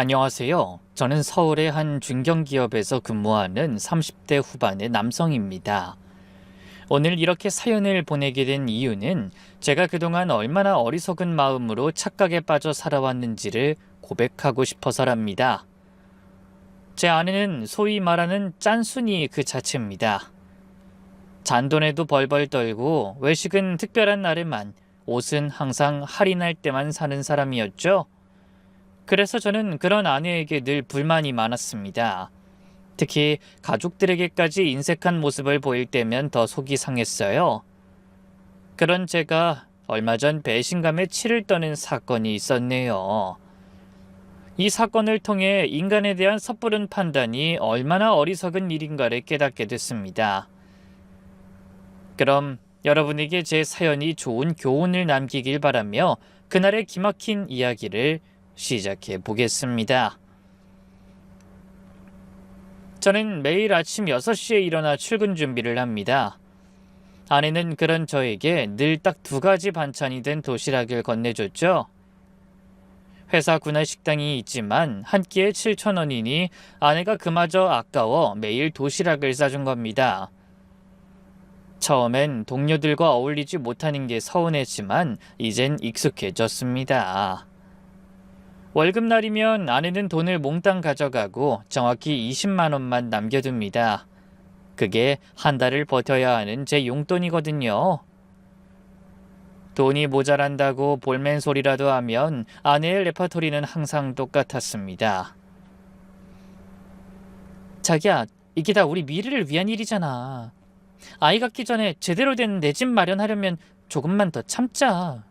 안녕하세요. 저는 서울의 한 중견기업에서 근무하는 30대 후반의 남성입니다. 오늘 이렇게 사연을 보내게 된 이유는 제가 그동안 얼마나 어리석은 마음으로 착각에 빠져 살아왔는지를 고백하고 싶어서랍니다. 제 아내는 소위 말하는 짠순이 그 자체입니다. 잔돈에도 벌벌 떨고 외식은 특별한 날에만, 옷은 항상 할인할 때만 사는 사람이었죠. 그래서 저는 그런 아내에게 늘 불만이 많았습니다. 특히 가족들에게까지 인색한 모습을 보일 때면 더 속이 상했어요. 그런 제가 얼마 전 배신감에 치를 떠는 사건이 있었네요. 이 사건을 통해 인간에 대한 섣부른 판단이 얼마나 어리석은 일인가를 깨닫게 됐습니다. 그럼 여러분에게 제 사연이 좋은 교훈을 남기길 바라며 그날의 기막힌 이야기를 시작해 보겠습니다. 저는 매일 아침 6시에 일어나 출근 준비를 합니다. 아내는 그런 저에게 늘 딱 2가지 반찬이 된 도시락을 건네줬죠. 회사 구내식당이 있지만 한 끼에 7,000원이니 아내가 그마저 아까워 매일 도시락을 싸준 겁니다. 처음엔 동료들과 어울리지 못하는 게 서운했지만 이젠 익숙해졌습니다. 월급날이면 아내는 돈을 몽땅 가져가고 정확히 20만 원만 남겨둡니다. 그게 한 달을 버텨야 하는 제 용돈이거든요. 돈이 모자란다고 볼멘 소리라도 하면 아내의 레퍼토리는 항상 똑같았습니다. 자기야, 이게 다 우리 미래를 위한 일이잖아. 아이 갖기 전에 제대로 된 내 집 마련하려면 조금만 더 참자.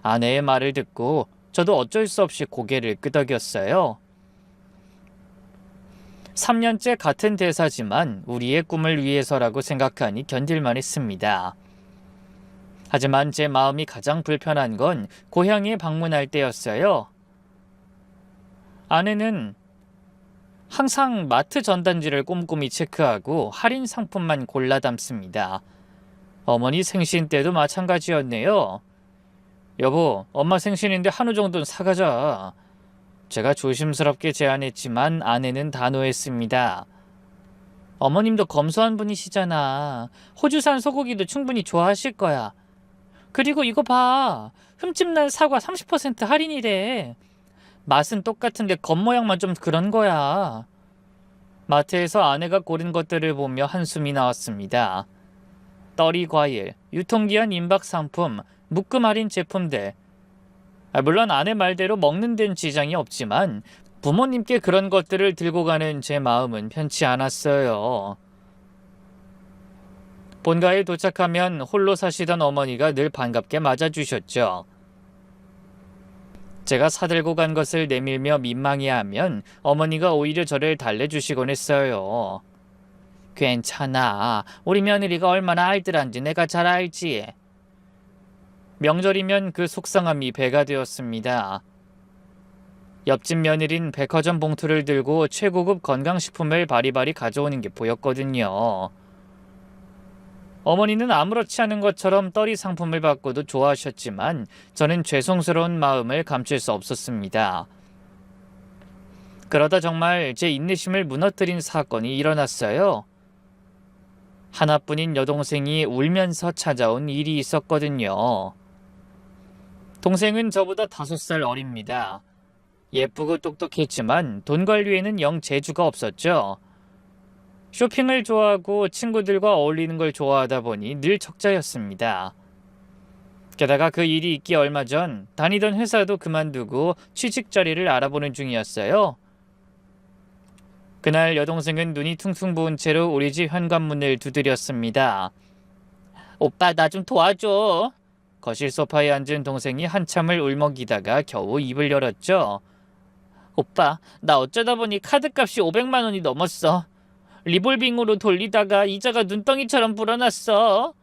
아내의 말을 듣고 저도 어쩔 수 없이 고개를 끄덕였어요. 3년째 같은 대사지만 우리의 꿈을 위해서라고 생각하니 견딜만 했습니다. 하지만 제 마음이 가장 불편한 건 고향에 방문할 때였어요. 아내는 항상 마트 전단지를 꼼꼼히 체크하고 할인 상품만 골라 담습니다. 어머니 생신 때도 마찬가지였네요. 여보, 엄마 생신인데 한우 정도는 사가자. 제가 조심스럽게 제안했지만 아내는 단호했습니다. 어머님도 검소한 분이시잖아. 호주산 소고기도 충분히 좋아하실 거야. 그리고 이거 봐. 흠집난 사과 30% 할인이래. 맛은 똑같은데 겉모양만 좀 그런 거야. 마트에서 아내가 고른 것들을 보며 한숨이 나왔습니다. 떨이 과일, 유통기한 임박 상품, 묶음 할인 제품들. 물론 아내 말대로 먹는 데는 지장이 없지만 부모님께 그런 것들을 들고 가는 제 마음은 편치 않았어요. 본가에 도착하면 홀로 사시던 어머니가 늘 반갑게 맞아주셨죠. 제가 사들고 간 것을 내밀며 민망해하면 어머니가 오히려 저를 달래주시곤 했어요. 괜찮아. 우리 며느리가 얼마나 알뜰한지 내가 잘 알지. 명절이면 그 속상함이 배가 되었습니다. 옆집 며느린 백화점 봉투를 들고 최고급 건강식품을 바리바리 가져오는 게 보였거든요. 어머니는 아무렇지 않은 것처럼 떨이 상품을 받고도 좋아하셨지만 저는 죄송스러운 마음을 감출 수 없었습니다. 그러다 정말 제 인내심을 무너뜨린 사건이 일어났어요. 하나뿐인 여동생이 울면서 찾아온 일이 있었거든요. 동생은 저보다 5살 어립니다. 예쁘고 똑똑했지만 돈 관리에는 영 재주가 없었죠. 쇼핑을 좋아하고 친구들과 어울리는 걸 좋아하다 보니 늘 적자였습니다. 게다가 그 일이 있기 얼마 전 다니던 회사도 그만두고 취직 자리를 알아보는 중이었어요. 그날 여동생은 눈이 퉁퉁 부은 채로 우리 집 현관문을 두드렸습니다. 오빠, 나 좀 도와줘. 거실 소파에 앉은 동생이 한참을 울먹이다가 겨우 입을 열었죠. 오빠, 나 어쩌다 보니 카드값이 500만 원이 넘었어. 리볼빙으로 돌리다가 이자가 눈덩이처럼 불어났어.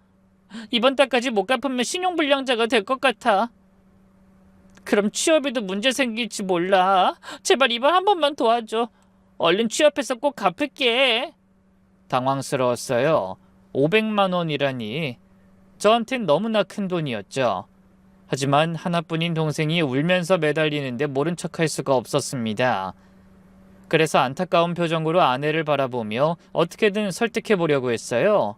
이번 달까지 못 갚으면 신용불량자가 될 것 같아. 그럼 취업에도 문제 생길지 몰라. 제발 이번 한 번만 도와줘. 얼른 취업해서 꼭 갚을게. 당황스러웠어요. 500만 원이라니. 저한텐 너무나 큰 돈이었죠. 하지만 하나뿐인 동생이 울면서 매달리는데 모른 척할 수가 없었습니다. 그래서 안타까운 표정으로 아내를 바라보며 어떻게든 설득해 보려고 했어요.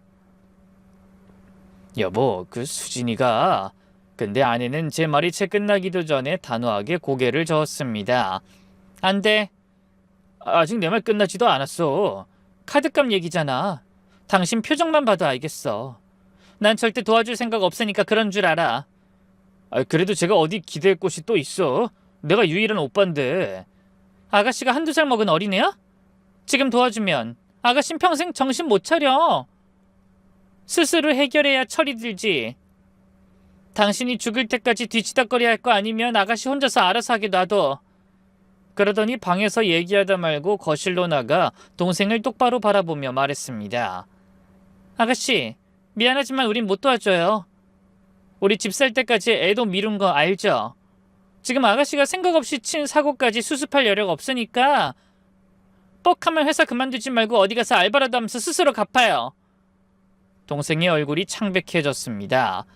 여보, 그 수진이가... 근데 아내는 제 말이 채 끝나기도 전에 단호하게 고개를 저었습니다. 안 돼. 아직 내 말 끝나지도 않았어. 카드값 얘기잖아. 당신 표정만 봐도 알겠어. 난 절대 도와줄 생각 없으니까 그런 줄 알아. 그래도 제가 어디 기댈 곳이 또 있어. 내가 유일한 오빠인데. 아가씨가 한두 살 먹은 어린애야? 지금 도와주면 아가씨는 평생 정신 못 차려. 스스로 해결해야 철이 들지. 당신이 죽을 때까지 뒤치다꺼리 할 거 아니면 아가씨 혼자서 알아서 하게 놔둬. 그러더니 방에서 얘기하다 말고 거실로 나가 동생을 똑바로 바라보며 말했습니다. 아가씨, 미안하지만 우린 못 도와줘요. 우리 집 살 때까지 애도 미룬 거 알죠? 지금 아가씨가 생각 없이 친 사고까지 수습할 여력 없으니까 뻑하면 회사 그만두지 말고 어디 가서 알바라도 하면서 스스로 갚아요. 동생의 얼굴이 창백해졌습니다.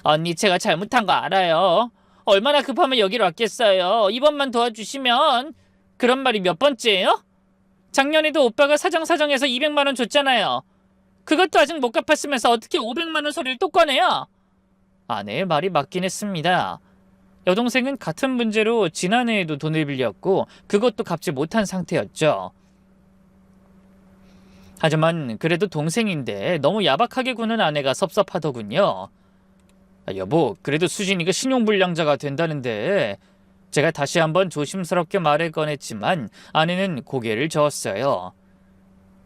언니, 제가 잘못한 거 알아요. 얼마나 급하면 여기로 왔겠어요. 이번만 도와주시면. 그런 말이 몇 번째예요? 작년에도 오빠가 사정사정해서 200만 원 줬잖아요. 그것도 아직 못 갚았으면서 어떻게 500만 원 소리를 또 꺼내요? 아내의 말이 맞긴 했습니다. 여동생은 같은 문제로 지난해에도 돈을 빌렸고 그것도 갚지 못한 상태였죠. 하지만 그래도 동생인데 너무 야박하게 구는 아내가 섭섭하더군요. 여보, 그래도 수진이가 신용불량자가 된다는데. 제가 다시 한번 조심스럽게 말을 꺼냈지만 아내는 고개를 저었어요.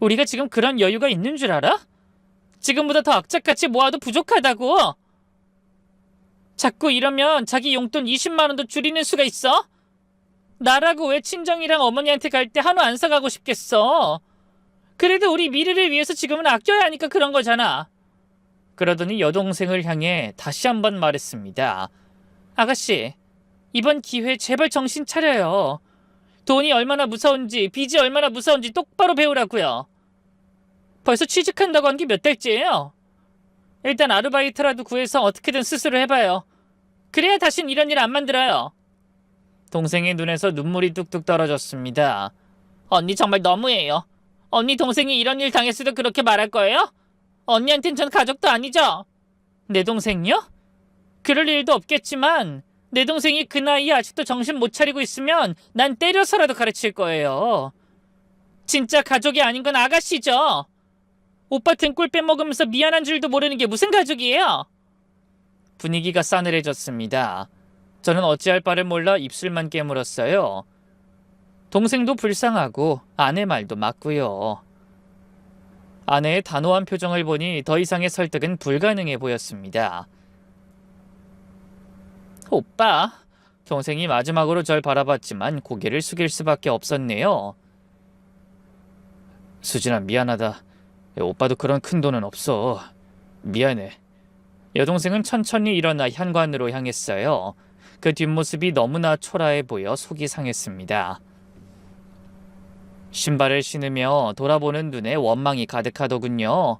우리가 지금 그런 여유가 있는 줄 알아? 지금보다 더 악착같이 모아도 부족하다고. 자꾸 이러면 자기 용돈 20만 원도 줄이는 수가 있어? 나라고 왜 친정이랑 어머니한테 갈 때 한우 안 사가고 싶겠어? 그래도 우리 미래를 위해서 지금은 아껴야 하니까 그런 거잖아. 그러더니 여동생을 향해 다시 한번 말했습니다. 아가씨, 이번 기회에 제발 정신 차려요. 돈이 얼마나 무서운지, 빚이 얼마나 무서운지 똑바로 배우라고요. 벌써 취직한다고 한 게 몇 달째예요. 일단 아르바이트라도 구해서 어떻게든 스스로 해봐요. 그래야 다신 이런 일 안 만들어요. 동생의 눈에서 눈물이 뚝뚝 떨어졌습니다. 언니 정말 너무해요. 언니 동생이 이런 일 당했어도 그렇게 말할 거예요? 언니한텐 전 가족도 아니죠? 내 동생이요? 그럴 일도 없겠지만 내 동생이 그 나이에 아직도 정신 못 차리고 있으면 난 때려서라도 가르칠 거예요. 진짜 가족이 아닌 건 아가씨죠? 오빠 등골 빼먹으면서 미안한 줄도 모르는 게 무슨 가족이에요? 분위기가 싸늘해졌습니다. 저는 어찌할 바를 몰라 입술만 깨물었어요. 동생도 불쌍하고 아내 말도 맞고요. 아내의 단호한 표정을 보니 더 이상의 설득은 불가능해 보였습니다. 오빠, 동생이 마지막으로 절 바라봤지만 고개를 숙일 수밖에 없었네요. 수진아, 미안하다. 오빠도 그런 큰 돈은 없어. 미안해. 여동생은 천천히 일어나 현관으로 향했어요. 그 뒷모습이 너무나 초라해 보여 속이 상했습니다. 신발을 신으며 돌아보는 눈에 원망이 가득하더군요.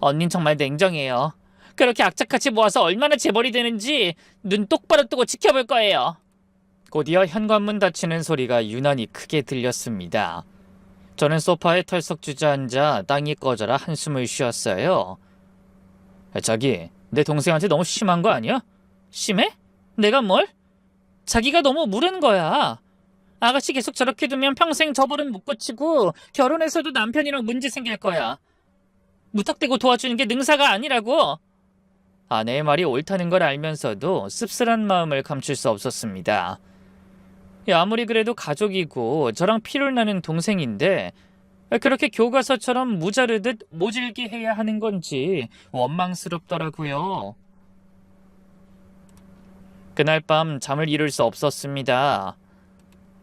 언닌 정말 냉정해요. 그렇게 악착같이 모아서 얼마나 재벌이 되는지 눈 똑바로 뜨고 지켜볼 거예요. 곧이어 현관문 닫히는 소리가 유난히 크게 들렸습니다. 저는 소파에 털썩 주저앉아 땅이 꺼져라 한숨을 쉬었어요. 자기, 내 동생한테 너무 심한 거 아니야? 심해? 내가 뭘? 자기가 너무 무른 거야. 아가씨 계속 저렇게 두면 평생 저 버릇 못 고치고 결혼해서도 남편이랑 문제 생길 거야. 무턱대고 도와주는 게 능사가 아니라고. 아내의 말이 옳다는 걸 알면서도 씁쓸한 마음을 감출 수 없었습니다. 아무리 그래도 가족이고 저랑 피를 나는 동생인데 그렇게 교과서처럼 무자르듯 모질게 해야 하는 건지 원망스럽더라고요. 그날 밤 잠을 이룰 수 없었습니다.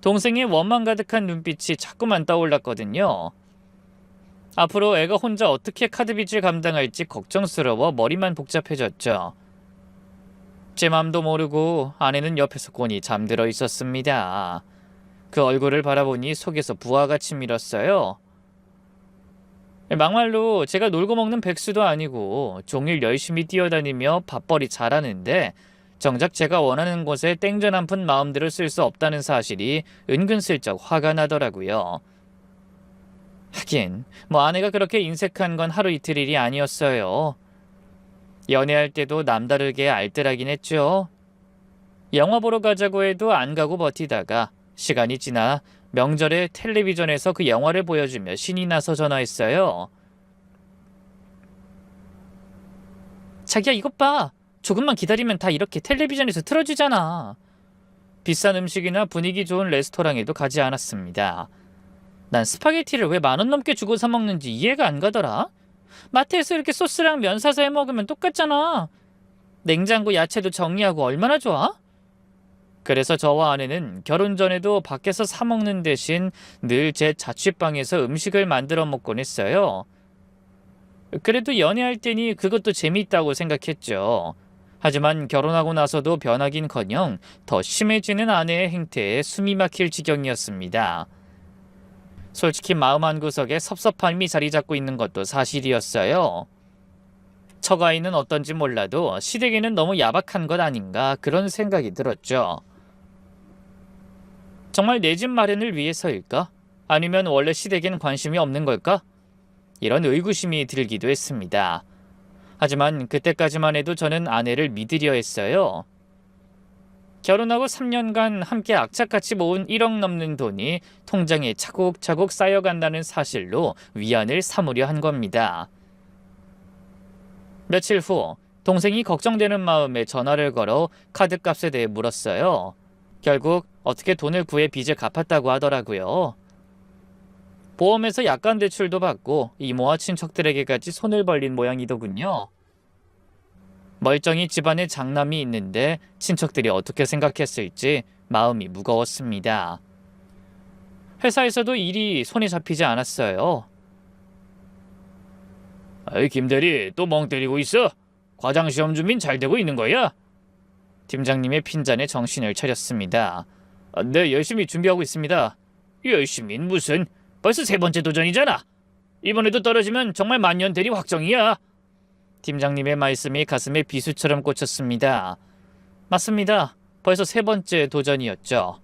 동생의 원망 가득한 눈빛이 자꾸만 떠올랐거든요. 앞으로 애가 혼자 어떻게 카드빚을 감당할지 걱정스러워 머리만 복잡해졌죠. 제 맘도 모르고 아내는 옆에서 곤히 잠들어 있었습니다. 그 얼굴을 바라보니 속에서 부하가 치밀었어요. 막말로 제가 놀고 먹는 백수도 아니고 종일 열심히 뛰어다니며 밥벌이 잘하는데 정작 제가 원하는 곳에 땡전 한 푼 마음대로 쓸 수 없다는 사실이 은근슬쩍 화가 나더라고요. 하긴 뭐 아내가 그렇게 인색한 건 하루 이틀 일이 아니었어요. 연애할 때도 남다르게 알뜰하긴 했죠. 영화 보러 가자고 해도 안 가고 버티다가 시간이 지나 명절에 텔레비전에서 그 영화를 보여주며 신이 나서 전화했어요. 자기야 이것 봐. 조금만 기다리면 다 이렇게 텔레비전에서 틀어주잖아. 비싼 음식이나 분위기 좋은 레스토랑에도 가지 않았습니다. 난 스파게티를 왜 10,000원 넘게 주고 사 먹는지 이해가 안 가더라. 마트에서 이렇게 소스랑 면 사서 해 먹으면 똑같잖아. 냉장고 야채도 정리하고 얼마나 좋아? 그래서 저와 아내는 결혼 전에도 밖에서 사 먹는 대신 늘 제 자취방에서 음식을 만들어 먹곤 했어요. 그래도 연애할 때니 그것도 재미있다고 생각했죠. 하지만 결혼하고 나서도 변하긴커녕 더 심해지는 아내의 행태에 숨이 막힐 지경이었습니다. 솔직히 마음 한구석에 섭섭함이 자리 잡고 있는 것도 사실이었어요. 처가이는 어떤지 몰라도 시댁에는 너무 야박한 것 아닌가 그런 생각이 들었죠. 정말 내 집 마련을 위해서일까? 아니면 원래 시댁엔 관심이 없는 걸까? 이런 의구심이 들기도 했습니다. 하지만 그때까지만 해도 저는 아내를 믿으려 했어요. 결혼하고 3년간 함께 악착같이 모은 1억 넘는 돈이 통장에 차곡차곡 쌓여간다는 사실로 위안을 삼으려 한 겁니다. 며칠 후 동생이 걱정되는 마음에 전화를 걸어 카드값에 대해 물었어요. 결국 어떻게 돈을 구해 빚을 갚았다고 하더라고요. 보험에서 약관 대출도 받고 이모와 친척들에게까지 손을 벌린 모양이더군요. 멀쩡히 집안에 장남이 있는데 친척들이 어떻게 생각했을지 마음이 무거웠습니다. 회사에서도 일이 손에 잡히지 않았어요. 아이 김대리 또 멍 때리고 있어? 과장시험 준비는 잘 되고 있는 거야? 팀장님의 핀잔에 정신을 차렸습니다. 네 열심히 준비하고 있습니다. 열심히는 무슨 벌써 3번째 도전이잖아. 이번에도 떨어지면 정말 만년 대리 확정이야. 팀장님의 말씀이 가슴에 비수처럼 꽂혔습니다. 맞습니다. 벌써 3번째 도전이었죠.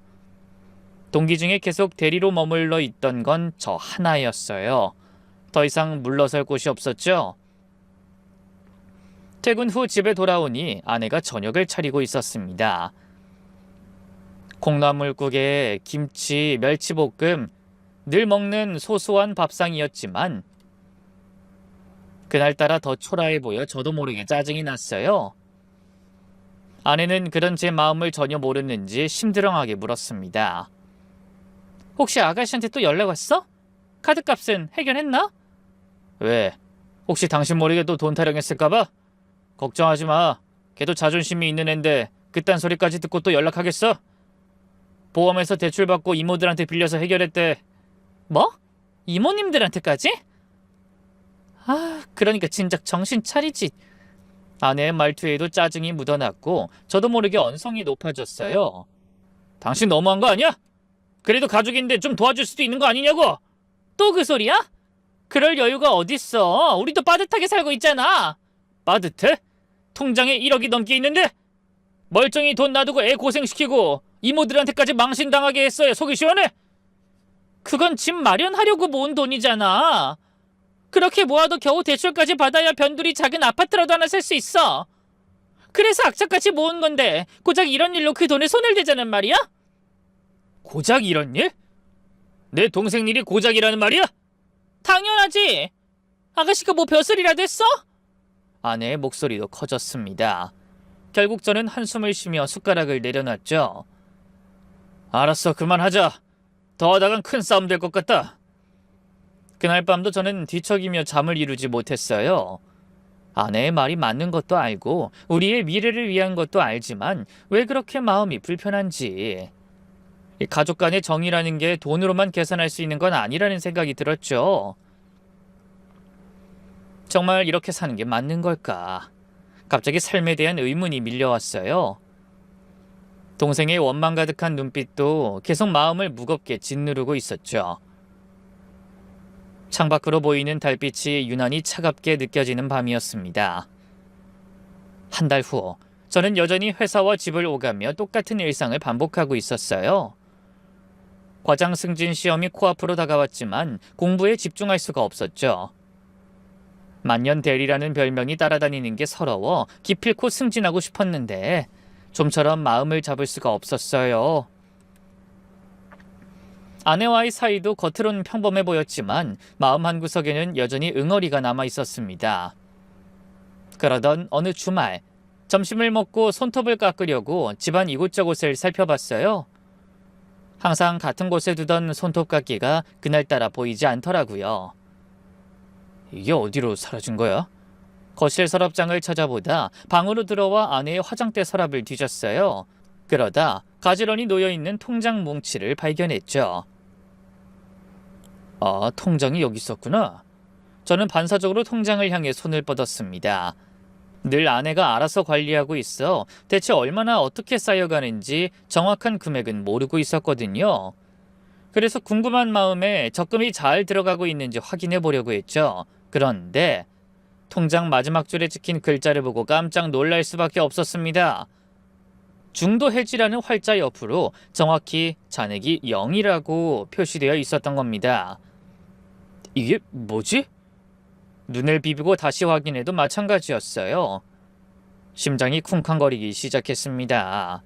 동기 중에 계속 대리로 머물러 있던 건 저 하나였어요. 더 이상 물러설 곳이 없었죠. 퇴근 후 집에 돌아오니 아내가 저녁을 차리고 있었습니다. 콩나물국에 김치, 멸치볶음, 늘 먹는 소소한 밥상이었지만 그날따라 더 초라해 보여 저도 모르게 짜증이 났어요. 아내는 그런 제 마음을 전혀 모르는지 심드렁하게 물었습니다. 혹시 아가씨한테 또 연락 왔어? 카드값은 해결했나? 왜? 혹시 당신 모르게 또 돈 타령했을까봐? 걱정하지 마. 걔도 자존심이 있는 앤데 그딴 소리까지 듣고 또 연락하겠어? 보험에서 대출받고 이모들한테 빌려서 해결했대. 뭐? 이모님들한테까지? 그러니까 진작 정신 차리지. 아내의 말투에도 짜증이 묻어났고 저도 모르게 언성이 높아졌어요. 당신 너무한 거 아니야? 그래도 가족인데 좀 도와줄 수도 있는 거 아니냐고? 또 그 소리야? 그럴 여유가 어딨어. 우리도 빠듯하게 살고 있잖아. 빠듯해? 통장에 1억이 넘게 있는데? 멀쩡히 돈 놔두고 애 고생시키고 이모들한테까지 망신당하게 했어요. 속이 시원해? 그건 집 마련하려고 모은 돈이잖아. 그렇게 모아도 겨우 대출까지 받아야 변두리 작은 아파트라도 하나 살 수 있어. 그래서 악착같이 모은 건데 고작 이런 일로 그 돈에 손을 대자는 말이야? 고작 이런 일? 내 동생 일이 고작이라는 말이야? 당연하지. 아가씨가 뭐 벼슬이라도 했어? 아내의 목소리도 커졌습니다. 결국 저는 한숨을 쉬며 숟가락을 내려놨죠. 알았어, 그만하자. 더 하다간 큰 싸움 될 것 같다. 그날 밤도 저는 뒤척이며 잠을 이루지 못했어요. 아내의 말이 맞는 것도 알고 우리의 미래를 위한 것도 알지만 왜 그렇게 마음이 불편한지. 가족 간의 정이라는 게 돈으로만 계산할 수 있는 건 아니라는 생각이 들었죠. 정말 이렇게 사는 게 맞는 걸까? 갑자기 삶에 대한 의문이 밀려왔어요. 동생의 원망 가득한 눈빛도 계속 마음을 무겁게 짓누르고 있었죠. 창밖으로 보이는 달빛이 유난히 차갑게 느껴지는 밤이었습니다. 한 달 후, 저는 여전히 회사와 집을 오가며 똑같은 일상을 반복하고 있었어요. 과장 승진 시험이 코앞으로 다가왔지만 공부에 집중할 수가 없었죠. 만년 대리라는 별명이 따라다니는 게 서러워 기필코 승진하고 싶었는데 좀처럼 마음을 잡을 수가 없었어요. 아내와의 사이도 겉으론 평범해 보였지만 마음 한구석에는 여전히 응어리가 남아 있었습니다. 그러던 어느 주말, 점심을 먹고 손톱을 깎으려고 집안 이곳저곳을 살펴봤어요. 항상 같은 곳에 두던 손톱깎이가 그날따라 보이지 않더라고요. 이게 어디로 사라진 거야? 거실 서랍장을 찾아보다 방으로 들어와 아내의 화장대 서랍을 뒤졌어요. 그러다 가지런히 놓여있는 통장 뭉치를 발견했죠. 아, 통장이 여기 있었구나. 저는 반사적으로 통장을 향해 손을 뻗었습니다. 늘 아내가 알아서 관리하고 있어 대체 얼마나 어떻게 쌓여가는지 정확한 금액은 모르고 있었거든요. 그래서 궁금한 마음에 적금이 잘 들어가고 있는지 확인해 보려고 했죠. 그런데 통장 마지막 줄에 찍힌 글자를 보고 깜짝 놀랄 수밖에 없었습니다. 중도 해지라는 활자 옆으로 정확히 잔액이 0이라고 표시되어 있었던 겁니다. 이게 뭐지? 눈을 비비고 다시 확인해도 마찬가지였어요. 심장이 쿵쾅거리기 시작했습니다.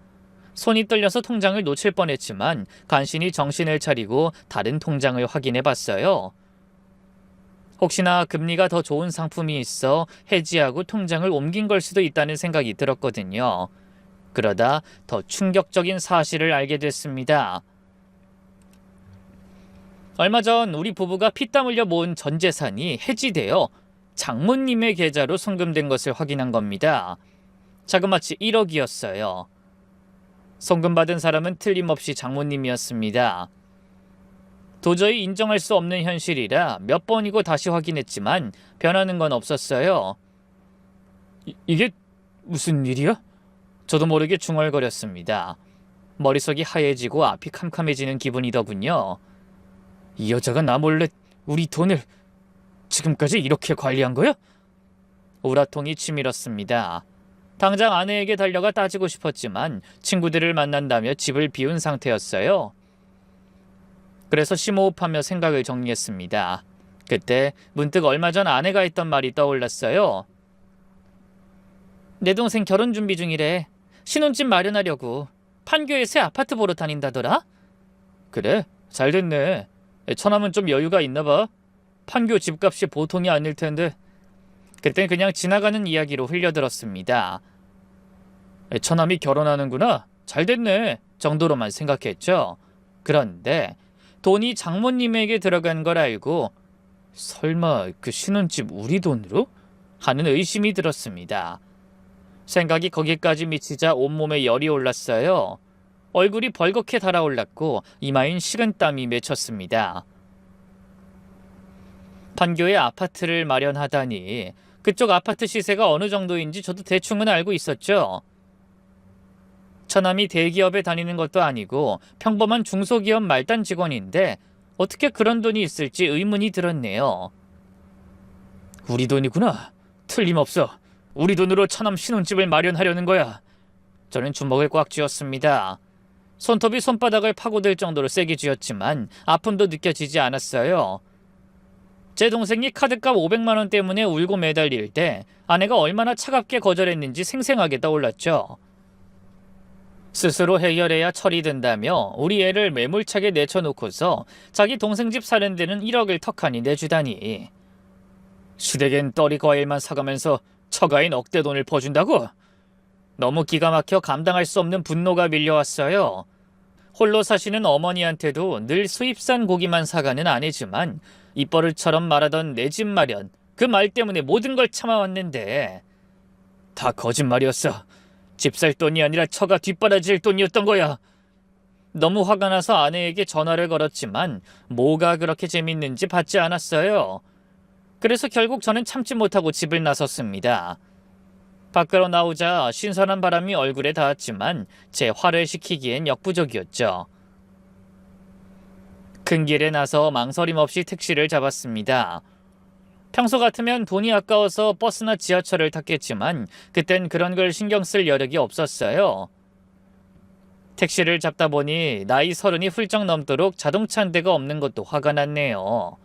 손이 떨려서 통장을 놓칠 뻔했지만 간신히 정신을 차리고 다른 통장을 확인해 봤어요. 혹시나 금리가 더 좋은 상품이 있어 해지하고 통장을 옮긴 걸 수도 있다는 생각이 들었거든요. 그러다 더 충격적인 사실을 알게 됐습니다. 얼마 전 우리 부부가 피땀 흘려 모은 전 재산이 해지되어 장모님의 계좌로 송금된 것을 확인한 겁니다. 자그마치 1억이었어요. 송금받은 사람은 틀림없이 장모님이었습니다. 도저히 인정할 수 없는 현실이라 몇 번이고 다시 확인했지만 변하는 건 없었어요. 이게 무슨 일이야? 저도 모르게 중얼거렸습니다. 머릿속이 하얘지고 앞이 캄캄해지는 기분이더군요. 이 여자가 나 몰래 우리 돈을 지금까지 이렇게 관리한 거야? 우라통이 치밀었습니다. 당장 아내에게 달려가 따지고 싶었지만 친구들을 만난다며 집을 비운 상태였어요. 그래서 심호흡하며 생각을 정리했습니다. 그때 문득 얼마 전 아내가 했던 말이 떠올랐어요. 내 동생 결혼 준비 중이래. 신혼집 마련하려고 판교에 새 아파트 보러 다닌다더라? 그래? 잘 됐네. 처남은 좀 여유가 있나 봐. 판교 집값이 보통이 아닐 텐데. 그땐 그냥 지나가는 이야기로 흘려들었습니다. 처남이 결혼하는구나. 잘 됐네. 정도로만 생각했죠. 그런데 돈이 장모님에게 들어간 걸 알고 설마 그 신혼집 우리 돈으로? 하는 의심이 들었습니다. 생각이 거기까지 미치자 온몸에 열이 올랐어요. 얼굴이 벌겋게 달아올랐고 이마엔 식은땀이 맺혔습니다. 판교에 아파트를 마련하다니 그쪽 아파트 시세가 어느 정도인지 저도 대충은 알고 있었죠. 처남이 대기업에 다니는 것도 아니고 평범한 중소기업 말단 직원인데 어떻게 그런 돈이 있을지 의문이 들었네요. 우리 돈이구나. 틀림없어. 우리 돈으로 처남 신혼집을 마련하려는 거야. 저는 주먹을 꽉 쥐었습니다. 손톱이 손바닥을 파고들 정도로 세게 쥐었지만 아픔도 느껴지지 않았어요. 제 동생이 카드값 500만 원 때문에 울고 매달릴 때 아내가 얼마나 차갑게 거절했는지 생생하게 떠올랐죠. 스스로 해결해야 철이 든다며 우리 애를 매몰차게 내쳐놓고서 자기 동생 집 사는 데는 1억을 턱하니 내주다니. 시댁엔 떨이 과일만 사가면서 처가인 억대 돈을 퍼준다고? 너무 기가 막혀 감당할 수 없는 분노가 밀려왔어요. 홀로 사시는 어머니한테도 늘 수입산 고기만 사가는 아내지만 입버릇처럼 말하던 내 집 마련, 그 말 때문에 모든 걸 참아왔는데 다 거짓말이었어. 집 살 돈이 아니라 처가 뒷바라질 돈이었던 거야. 너무 화가 나서 아내에게 전화를 걸었지만 뭐가 그렇게 재밌는지 받지 않았어요. 그래서 결국 저는 참지 못하고 집을 나섰습니다. 밖으로 나오자 신선한 바람이 얼굴에 닿았지만 제 화를 식히기엔 역부족이었죠. 큰 길에 나서 망설임 없이 택시를 잡았습니다. 평소 같으면 돈이 아까워서 버스나 지하철을 탔겠지만 그땐 그런 걸 신경 쓸 여력이 없었어요. 택시를 잡다 보니 나이 30이 훌쩍 넘도록 자동차 한 대가 없는 것도 화가 났네요.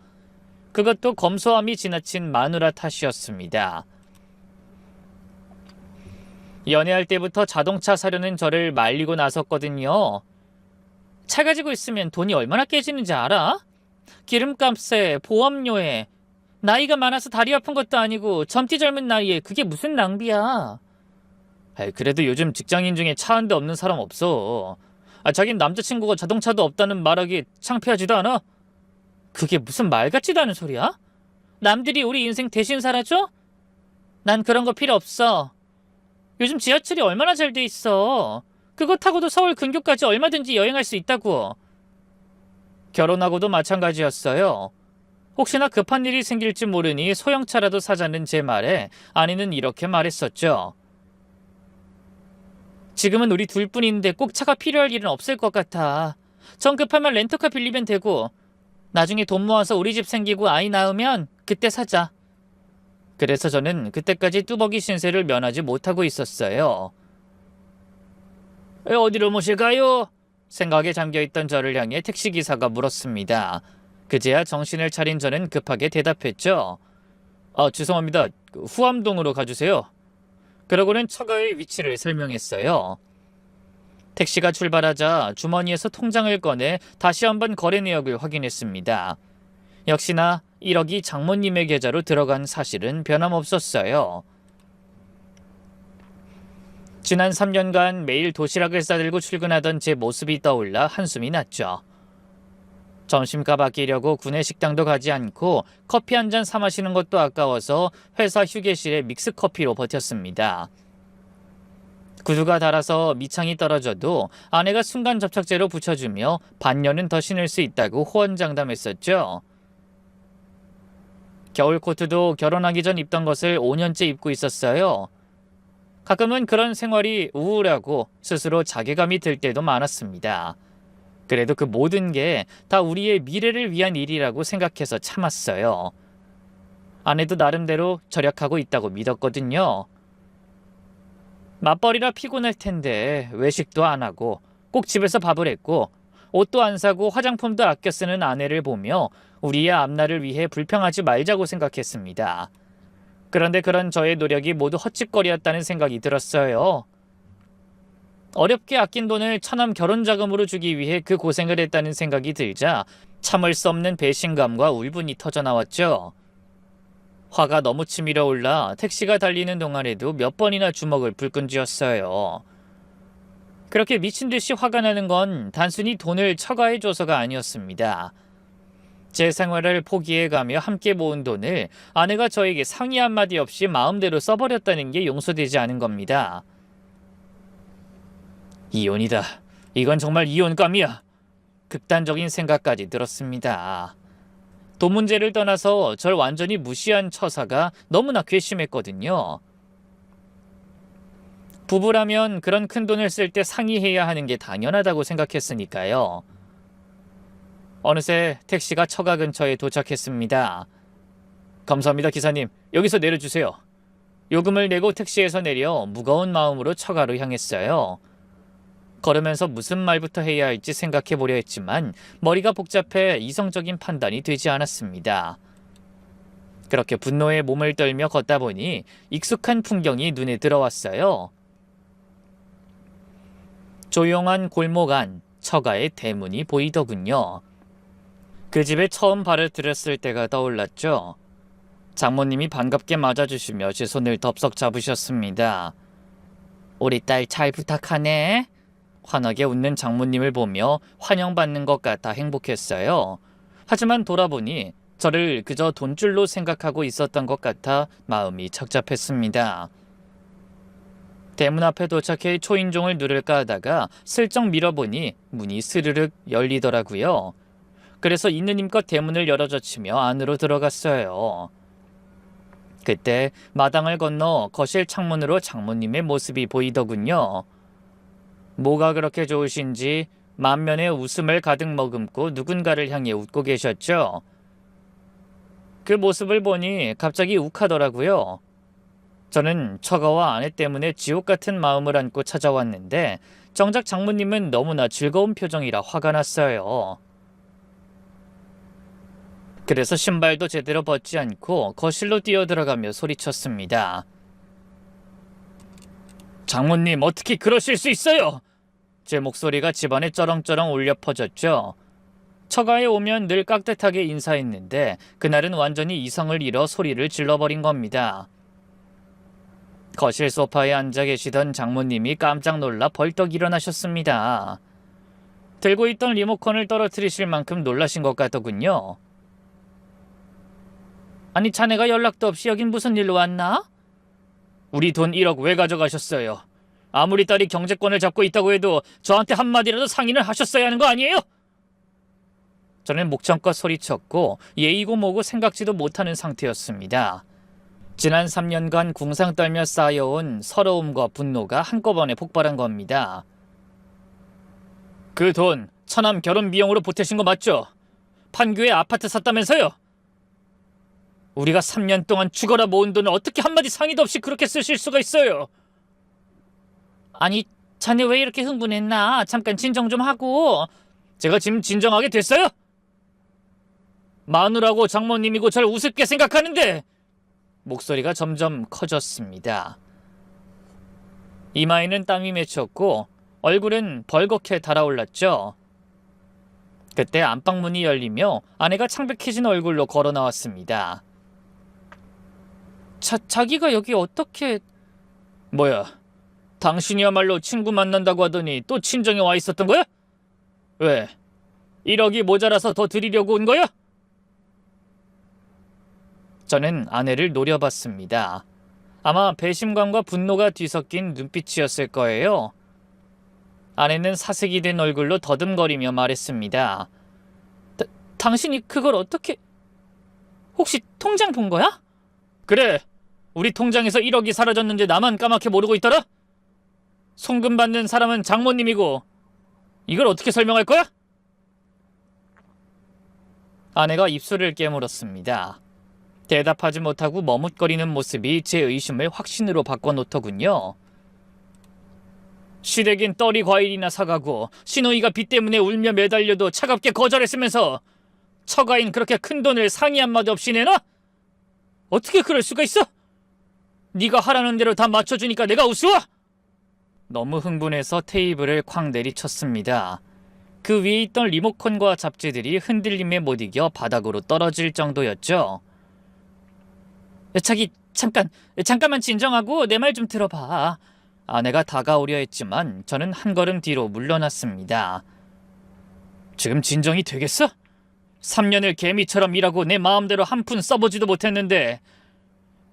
그것도 검소함이 지나친 마누라 탓이었습니다. 연애할 때부터 자동차 사려는 저를 말리고 나섰거든요. 차 가지고 있으면 돈이 얼마나 깨지는지 알아? 기름값에 보험료에 나이가 많아서 다리 아픈 것도 아니고 젊디 젊은 나이에 그게 무슨 낭비야. 그래도 요즘 직장인 중에 차 한 대 없는 사람 없어. 자긴 남자친구가 자동차도 없다는 말하기 창피하지도 않아? 그게 무슨 말 같지도 않은 소리야? 남들이 우리 인생 대신 살아줘? 난 그런 거 필요 없어. 요즘 지하철이 얼마나 잘 돼 있어. 그거 타고도 서울 근교까지 얼마든지 여행할 수 있다고. 결혼하고도 마찬가지였어요. 혹시나 급한 일이 생길지 모르니 소형차라도 사자는 제 말에 아내는 이렇게 말했었죠. 지금은 우리 둘뿐인데 꼭 차가 필요할 일은 없을 것 같아. 정 급하면 렌터카 빌리면 되고 나중에 돈 모아서 우리 집 생기고 아이 낳으면 그때 사자. 그래서 저는 그때까지 뚜벅이 신세를 면하지 못하고 있었어요. 어디로 모실까요? 생각에 잠겨있던 저를 향해 택시기사가 물었습니다. 그제야 정신을 차린 저는 급하게 대답했죠. 죄송합니다. 후암동으로 가주세요. 그러고는 처가의 위치를 설명했어요. 택시가 출발하자 주머니에서 통장을 꺼내 다시 한번 거래 내역을 확인했습니다. 역시나 1억이 장모님의 계좌로 들어간 사실은 변함없었어요. 지난 3년간 매일 도시락을 싸들고 출근하던 제 모습이 떠올라 한숨이 났죠. 점심값 아끼려고 구내식당도 가지 않고 커피 한 잔 사 마시는 것도 아까워서 회사 휴게실에 믹스커피로 버텼습니다. 구두가 닳아서 밑창이 떨어져도 아내가 순간 접착제로 붙여주며 반년은 더 신을 수 있다고 호언장담했었죠. 겨울 코트도 결혼하기 전 입던 것을 5년째 입고 있었어요. 가끔은 그런 생활이 우울하고 스스로 자괴감이 들 때도 많았습니다. 그래도 그 모든 게 다 우리의 미래를 위한 일이라고 생각해서 참았어요. 아내도 나름대로 절약하고 있다고 믿었거든요. 맞벌이라 피곤할 텐데 외식도 안 하고 꼭 집에서 밥을 했고 옷도 안 사고 화장품도 아껴 쓰는 아내를 보며 우리의 앞날을 위해 불평하지 말자고 생각했습니다. 그런데 그런 저의 노력이 모두 헛짓거리였다는 생각이 들었어요. 어렵게 아낀 돈을 처남 결혼자금으로 주기 위해 그 고생을 했다는 생각이 들자 참을 수 없는 배신감과 울분이 터져나왔죠. 화가 너무 치밀어 올라 택시가 달리는 동안에도 몇 번이나 주먹을 불끈 쥐었어요. 그렇게 미친 듯이 화가 나는 건 단순히 돈을 처가해줘서가 아니었습니다. 제 생활을 포기해가며 함께 모은 돈을 아내가 저에게 상의 한마디 없이 마음대로 써버렸다는 게 용서되지 않은 겁니다. 이혼이다. 이건 정말 이혼감이야. 극단적인 생각까지 들었습니다. 돈 문제를 떠나서 절 완전히 무시한 처사가 너무나 괘씸했거든요. 부부라면 그런 큰 돈을 쓸 때 상의해야 하는 게 당연하다고 생각했으니까요. 어느새 택시가 처가 근처에 도착했습니다. 감사합니다, 기사님. 여기서 내려주세요. 요금을 내고 택시에서 내려 무거운 마음으로 처가로 향했어요. 걸으면서 무슨 말부터 해야 할지 생각해 보려 했지만 머리가 복잡해 이성적인 판단이 되지 않았습니다. 그렇게 분노에 몸을 떨며 걷다 보니 익숙한 풍경이 눈에 들어왔어요. 조용한 골목 안 처가의 대문이 보이더군요. 그 집에 처음 발을 들였을 때가 떠올랐죠. 장모님이 반갑게 맞아주시며 제 손을 덥석 잡으셨습니다. 우리 딸 잘 부탁하네. 환하게 웃는 장모님을 보며 환영받는 것 같아 행복했어요. 하지만 돌아보니 저를 그저 돈줄로 생각하고 있었던 것 같아 마음이 착잡했습니다. 대문 앞에 도착해 초인종을 누를까 하다가 슬쩍 밀어보니 문이 스르륵 열리더라고요. 그래서 있는 힘껏 대문을 열어젖히며 안으로 들어갔어요. 그때 마당을 건너 거실 창문으로 장모님의 모습이 보이더군요. 뭐가 그렇게 좋으신지 만면에 웃음을 가득 머금고 누군가를 향해 웃고 계셨죠. 그 모습을 보니 갑자기 욱하더라고요. 저는 처가와 아내 때문에 지옥 같은 마음을 안고 찾아왔는데 정작 장모님은 너무나 즐거운 표정이라 화가 났어요. 그래서 신발도 제대로 벗지 않고 거실로 뛰어들어가며 소리쳤습니다. 장모님, 어떻게 그러실 수 있어요? 제 목소리가 집안에 쩌렁쩌렁 울려 퍼졌죠. 처가에 오면 늘 깍듯하게 인사했는데 그날은 완전히 이성을 잃어 소리를 질러버린 겁니다. 거실 소파에 앉아 계시던 장모님이 깜짝 놀라 벌떡 일어나셨습니다. 들고 있던 리모컨을 떨어뜨리실 만큼 놀라신 것 같더군요. 아니, 자네가 연락도 없이 여긴 무슨 일로 왔나? 우리 돈 1억 왜 가져가셨어요? 아무리 딸이 경제권을 잡고 있다고 해도 저한테 한마디라도 상의를 하셨어야 하는 거 아니에요? 저는 목청껏 소리쳤고 예의고 뭐고 생각지도 못하는 상태였습니다. 지난 3년간 궁상 떨며 쌓여온 서러움과 분노가 한꺼번에 폭발한 겁니다. 그 돈 처남 결혼 비용으로 보태신 거 맞죠? 판교에 아파트 샀다면서요? 우리가 3년 동안 죽어라 모은 돈을 어떻게 한마디 상의도 없이 그렇게 쓰실 수가 있어요? 아니, 자네 왜 이렇게 흥분했나? 잠깐 진정 좀 하고. 제가 지금 진정하게 됐어요? 마누라고 장모님이고 절 우습게 생각하는데. 목소리가 점점 커졌습니다. 이마에는 땀이 맺혔고 얼굴은 벌겋게 달아올랐죠. 그때 안방문이 열리며 아내가 창백해진 얼굴로 걸어 나왔습니다. 자기가 여기 어떻게... 뭐야, 당신이야말로 친구 만난다고 하더니 또 친정에 와 있었던 거야? 왜? 1억이 모자라서 더 드리려고 온 거야? 저는 아내를 노려봤습니다. 아마 배심감과 분노가 뒤섞인 눈빛이었을 거예요. 아내는 사색이 된 얼굴로 더듬거리며 말했습니다. 당신이 그걸 어떻게... 혹시 통장 본 거야? 그래, 우리 통장에서 1억이 사라졌는지 나만 까맣게 모르고 있더라? 송금 받는 사람은 장모님이고 이걸 어떻게 설명할 거야? 아내가 입술을 깨물었습니다. 대답하지 못하고 머뭇거리는 모습이 제 의심을 확신으로 바꿔놓더군요. 시댁인 떨이 과일이나 사가고 시누이가 빚 때문에 울며 매달려도 차갑게 거절했으면서 처가인 그렇게 큰 돈을 상의 한마디 없이 내놔? 어떻게 그럴 수가 있어? 네가 하라는 대로 다 맞춰주니까 내가 우스워? 너무 흥분해서 테이블을 쾅 내리쳤습니다. 그 위에 있던 리모컨과 잡지들이 흔들림에 못 이겨 바닥으로 떨어질 정도였죠. 자기 잠깐만 진정하고 내 말 좀 들어봐. 아내가 다가오려 했지만 저는 한 걸음 뒤로 물러났습니다. 지금 진정이 되겠어? 3년을 개미처럼 일하고 내 마음대로 한 푼 써보지도 못했는데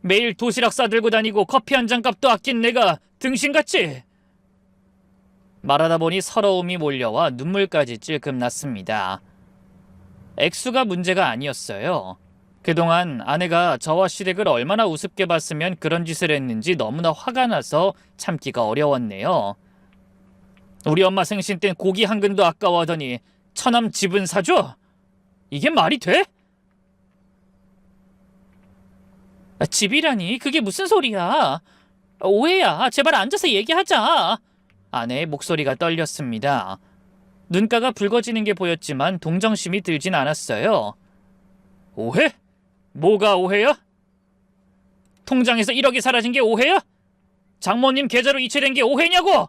매일 도시락 싸들고 다니고 커피 한 잔 값도 아낀 내가 등신같지? 말하다 보니 서러움이 몰려와 눈물까지 찔끔 났습니다. 액수가 문제가 아니었어요. 그동안 아내가 저와 시댁을 얼마나 우습게 봤으면 그런 짓을 했는지 너무나 화가 나서 참기가 어려웠네요. 우리 엄마 생신 땐 고기 한 근도 아까워하더니 처남 집은 사줘? 이게 말이 돼? 집이라니 그게 무슨 소리야? 오해야. 제발 앉아서 얘기하자. 아내의 목소리가 떨렸습니다. 눈가가 붉어지는 게 보였지만 동정심이 들진 않았어요. 오해? 뭐가 오해야? 통장에서 1억이 사라진 게 오해야? 장모님 계좌로 이체된 게 오해냐고?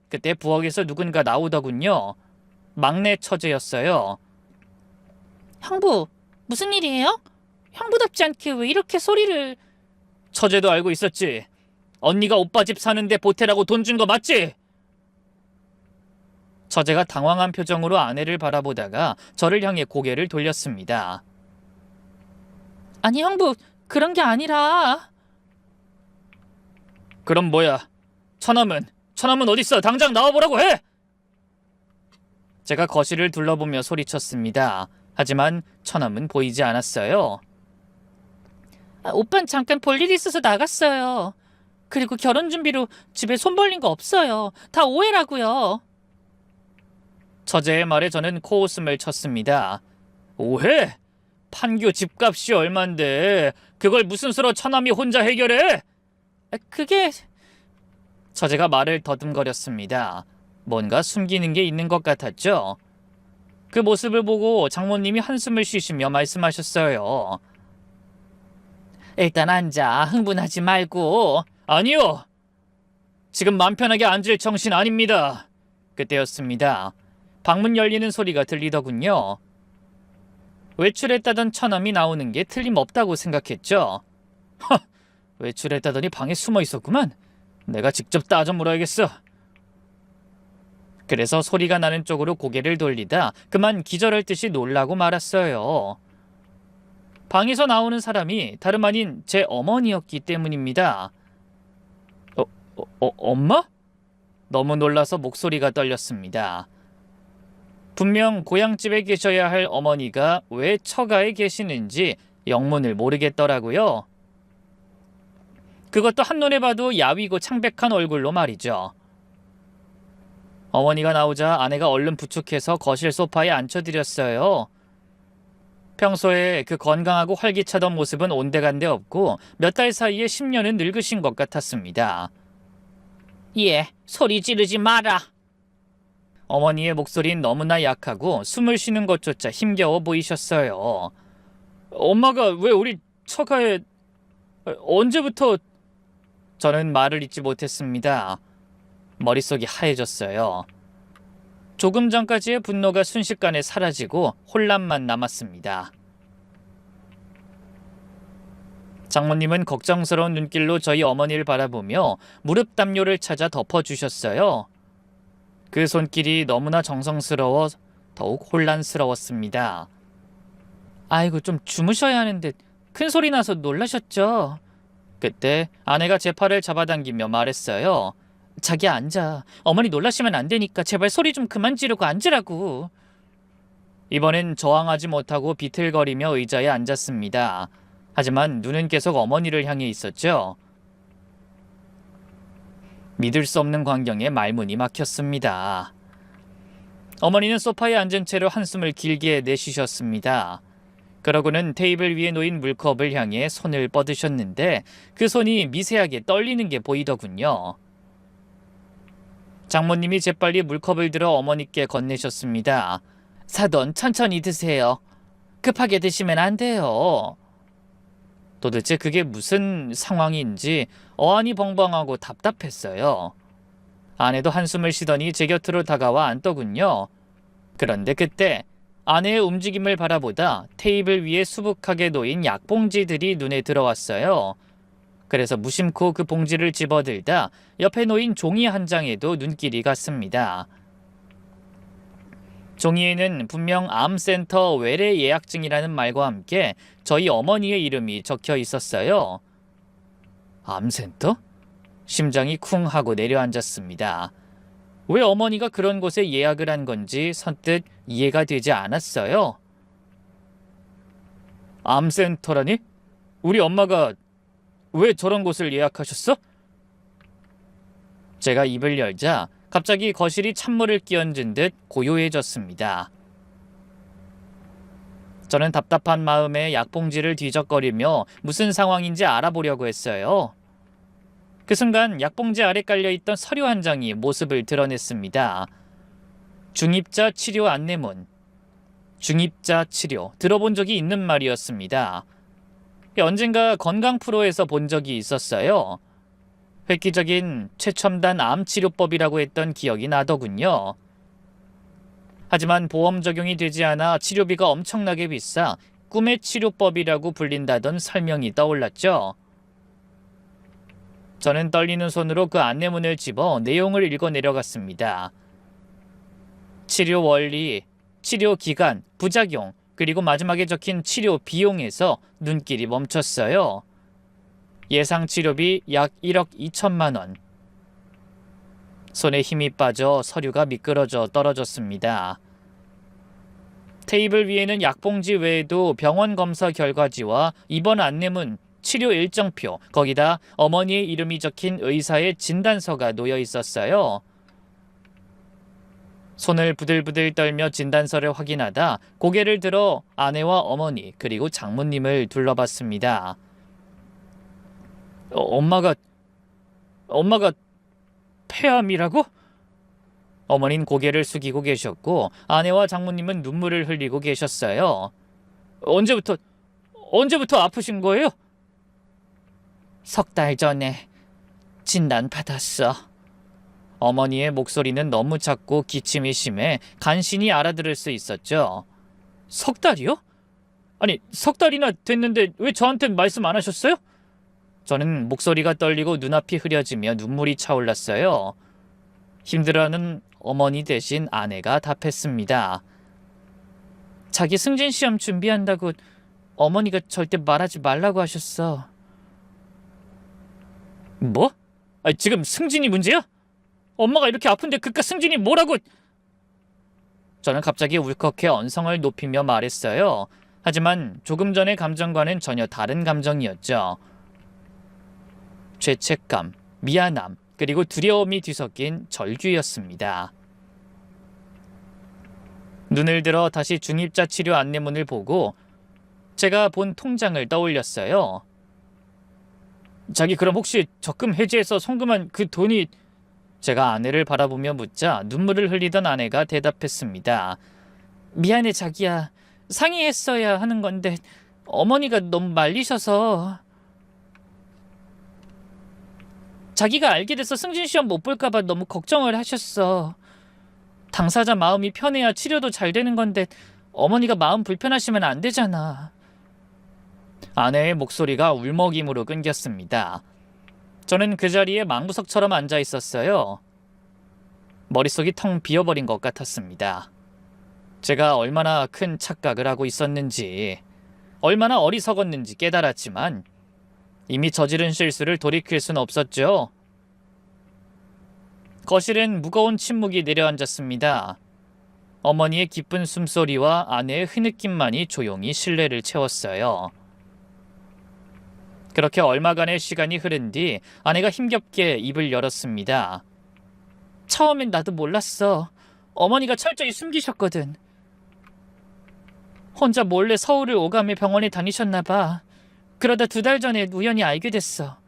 그때 부엌에서 누군가 나오더군요. 막내 처제였어요. 형부, 무슨 일이에요? 형부답지 않게 왜 이렇게 소리를... 처제도 알고 있었지. 언니가 오빠 집 사는데 보태라고 돈 준 거 맞지? 처제가 당황한 표정으로 아내를 바라보다가 저를 향해 고개를 돌렸습니다. 아니 형부, 그런 게 아니라... 그럼 뭐야? 처남은 어딨어? 당장 나와보라고 해! 제가 거실을 둘러보며 소리쳤습니다. 하지만 처남은 보이지 않았어요. 오빤 잠깐 볼 일이 있어서 나갔어요. 그리고 결혼 준비로 집에 손 벌린 거 없어요. 다 오해라고요. 처제의 말에 저는 코웃음을 쳤습니다. 오해? 판교 집값이 얼만데 그걸 무슨 수로 처남이 혼자 해결해? 그게... 처제가 말을 더듬거렸습니다. 뭔가 숨기는 게 있는 것 같았죠. 그 모습을 보고 장모님이 한숨을 쉬시며 말씀하셨어요. 일단 앉아. 흥분하지 말고. 아니요. 지금 맘 편하게 앉을 정신 아닙니다. 그때였습니다. 방문 열리는 소리가 들리더군요. 외출했다던 처남이 나오는 게 틀림없다고 생각했죠. 외출했다더니 방에 숨어 있었구만. 내가 직접 따져 물어야겠어. 그래서 소리가 나는 쪽으로 고개를 돌리다 그만 기절할 듯이 놀라고 말았어요. 방에서 나오는 사람이 다름 아닌 제 어머니였기 때문입니다. 엄마? 너무 놀라서 목소리가 떨렸습니다. 분명 고향집에 계셔야 할 어머니가 왜 처가에 계시는지 영문을 모르겠더라고요. 그것도 한눈에 봐도 야위고 창백한 얼굴로 말이죠. 어머니가 나오자 아내가 얼른 부축해서 거실 소파에 앉혀드렸어요. 평소에 그 건강하고 활기차던 모습은 온데간데 없고 몇 달 사이에 10년은 늙으신 것 같았습니다. 예, 소리 지르지 마라. 어머니의 목소리는 너무나 약하고 숨을 쉬는 것조차 힘겨워 보이셨어요. 엄마가 왜 우리 처가에... 언제부터... 저는 말을 잇지 못했습니다. 머릿속이 하얘졌어요. 조금 전까지의 분노가 순식간에 사라지고 혼란만 남았습니다. 장모님은 걱정스러운 눈길로 저희 어머니를 바라보며 무릎 담요를 찾아 덮어주셨어요. 그 손길이 너무나 정성스러워 더욱 혼란스러웠습니다. 아이고, 좀 주무셔야 하는데 큰 소리 나서 놀라셨죠? 그때 아내가 제 팔을 잡아당기며 말했어요. 자기야, 앉아. 어머니 놀라시면 안 되니까 제발 소리 좀 그만 지르고 앉으라고. 이번엔 저항하지 못하고 비틀거리며 의자에 앉았습니다. 하지만 눈은 계속 어머니를 향해 있었죠. 믿을 수 없는 광경에 말문이 막혔습니다. 어머니는 소파에 앉은 채로 한숨을 길게 내쉬셨습니다. 그러고는 테이블 위에 놓인 물컵을 향해 손을 뻗으셨는데 그 손이 미세하게 떨리는 게 보이더군요. 장모님이 재빨리 물컵을 들어 어머니께 건네셨습니다. 사돈, 천천히 드세요. 급하게 드시면 안 돼요. 도대체 그게 무슨 상황인지 어안이 벙벙하고 답답했어요. 아내도 한숨을 쉬더니 제 곁으로 다가와 앉더군요. 그런데 그때 아내의 움직임을 바라보다 테이블 위에 수북하게 놓인 약봉지들이 눈에 들어왔어요. 그래서 무심코 그 봉지를 집어들다 옆에 놓인 종이 한 장에도 눈길이 갔습니다. 종이에는 분명 암센터 외래 예약증이라는 말과 함께 저희 어머니의 이름이 적혀 있었어요. 암센터? 심장이 쿵 하고 내려앉았습니다. 왜 어머니가 그런 곳에 예약을 한 건지 선뜻 이해가 되지 않았어요. 암센터라니? 우리 엄마가 왜 저런 곳을 예약하셨어? 제가 입을 열자 갑자기 거실이 찬물을 끼얹은 듯 고요해졌습니다. 저는 답답한 마음에 약봉지를 뒤적거리며 무슨 상황인지 알아보려고 했어요. 그 순간 약봉지 아래 깔려있던 서류 한 장이 모습을 드러냈습니다. 중입자 치료 안내문. 중입자 치료. 들어본 적이 있는 말이었습니다. 언젠가 건강 프로에서 본 적이 있었어요. 획기적인 최첨단 암치료법이라고 했던 기억이 나더군요. 하지만 보험 적용이 되지 않아 치료비가 엄청나게 비싸 꿈의 치료법이라고 불린다던 설명이 떠올랐죠. 저는 떨리는 손으로 그 안내문을 집어 내용을 읽어 내려갔습니다. 치료 원리, 치료 기간, 부작용, 그리고 마지막에 적힌 치료 비용에서 눈길이 멈췄어요. 예상 치료비 약 1억 2천만 원. 손에 힘이 빠져 서류가 미끄러져 떨어졌습니다. 테이블 위에는 약봉지 외에도 병원 검사 결과지와 입원 안내문, 치료 일정표, 거기다 어머니의 이름이 적힌 의사의 진단서가 놓여 있었어요. 손을 부들부들 떨며 진단서를 확인하다 고개를 들어 아내와 어머니 그리고 장모님을 둘러봤습니다. 엄마가 폐암이라고? 어머니는 고개를 숙이고 계셨고 아내와 장모님은 눈물을 흘리고 계셨어요. 언제부터 아프신 거예요? 석 달 전에 진단받았어. 어머니의 목소리는 너무 작고 기침이 심해 간신히 알아들을 수 있었죠. 석 달이요? 아니, 석 달이나 됐는데 왜 저한텐 말씀 안 하셨어요? 저는 목소리가 떨리고 눈앞이 흐려지며 눈물이 차올랐어요. 힘들어하는 어머니 대신 아내가 답했습니다. 자기 승진 시험 준비한다고 어머니가 절대 말하지 말라고 하셨어. 뭐? 지금 승진이 문제야? 엄마가 이렇게 아픈데 그깟 승진이 뭐라고? 저는 갑자기 울컥해 언성을 높이며 말했어요. 하지만 조금 전의 감정과는 전혀 다른 감정이었죠. 죄책감, 미안함, 그리고 두려움이 뒤섞인 절규였습니다. 눈을 들어 다시 중입자 치료 안내문을 보고 제가 본 통장을 떠올렸어요. 자기 그럼 혹시 적금 해지해서 송금한 그 돈이... 제가 아내를 바라보며 묻자 눈물을 흘리던 아내가 대답했습니다. 미안해 자기야. 상의했어야 하는 건데 어머니가 너무 말리셔서... 자기가 알게 돼서 승진시험 못 볼까봐 너무 걱정을 하셨어. 당사자 마음이 편해야 치료도 잘 되는 건데 어머니가 마음 불편하시면 안 되잖아. 아내의 목소리가 울먹임으로 끊겼습니다. 저는 그 자리에 망부석처럼 앉아 있었어요. 머릿속이 텅 비어버린 것 같았습니다. 제가 얼마나 큰 착각을 하고 있었는지, 얼마나 어리석었는지 깨달았지만 이미 저지른 실수를 돌이킬 수는 없었죠. 거실엔 무거운 침묵이 내려앉았습니다. 어머니의 기쁜 숨소리와 아내의 흐느낌만이 조용히 실내를 채웠어요. 그렇게 얼마간의 시간이 흐른 뒤 아내가 힘겹게 입을 열었습니다. 처음엔 나도 몰랐어. 어머니가 철저히 숨기셨거든. 혼자 몰래 서울을 오가며 병원에 다니셨나 봐. 그러다 2달 전에 우연히 알게 됐어.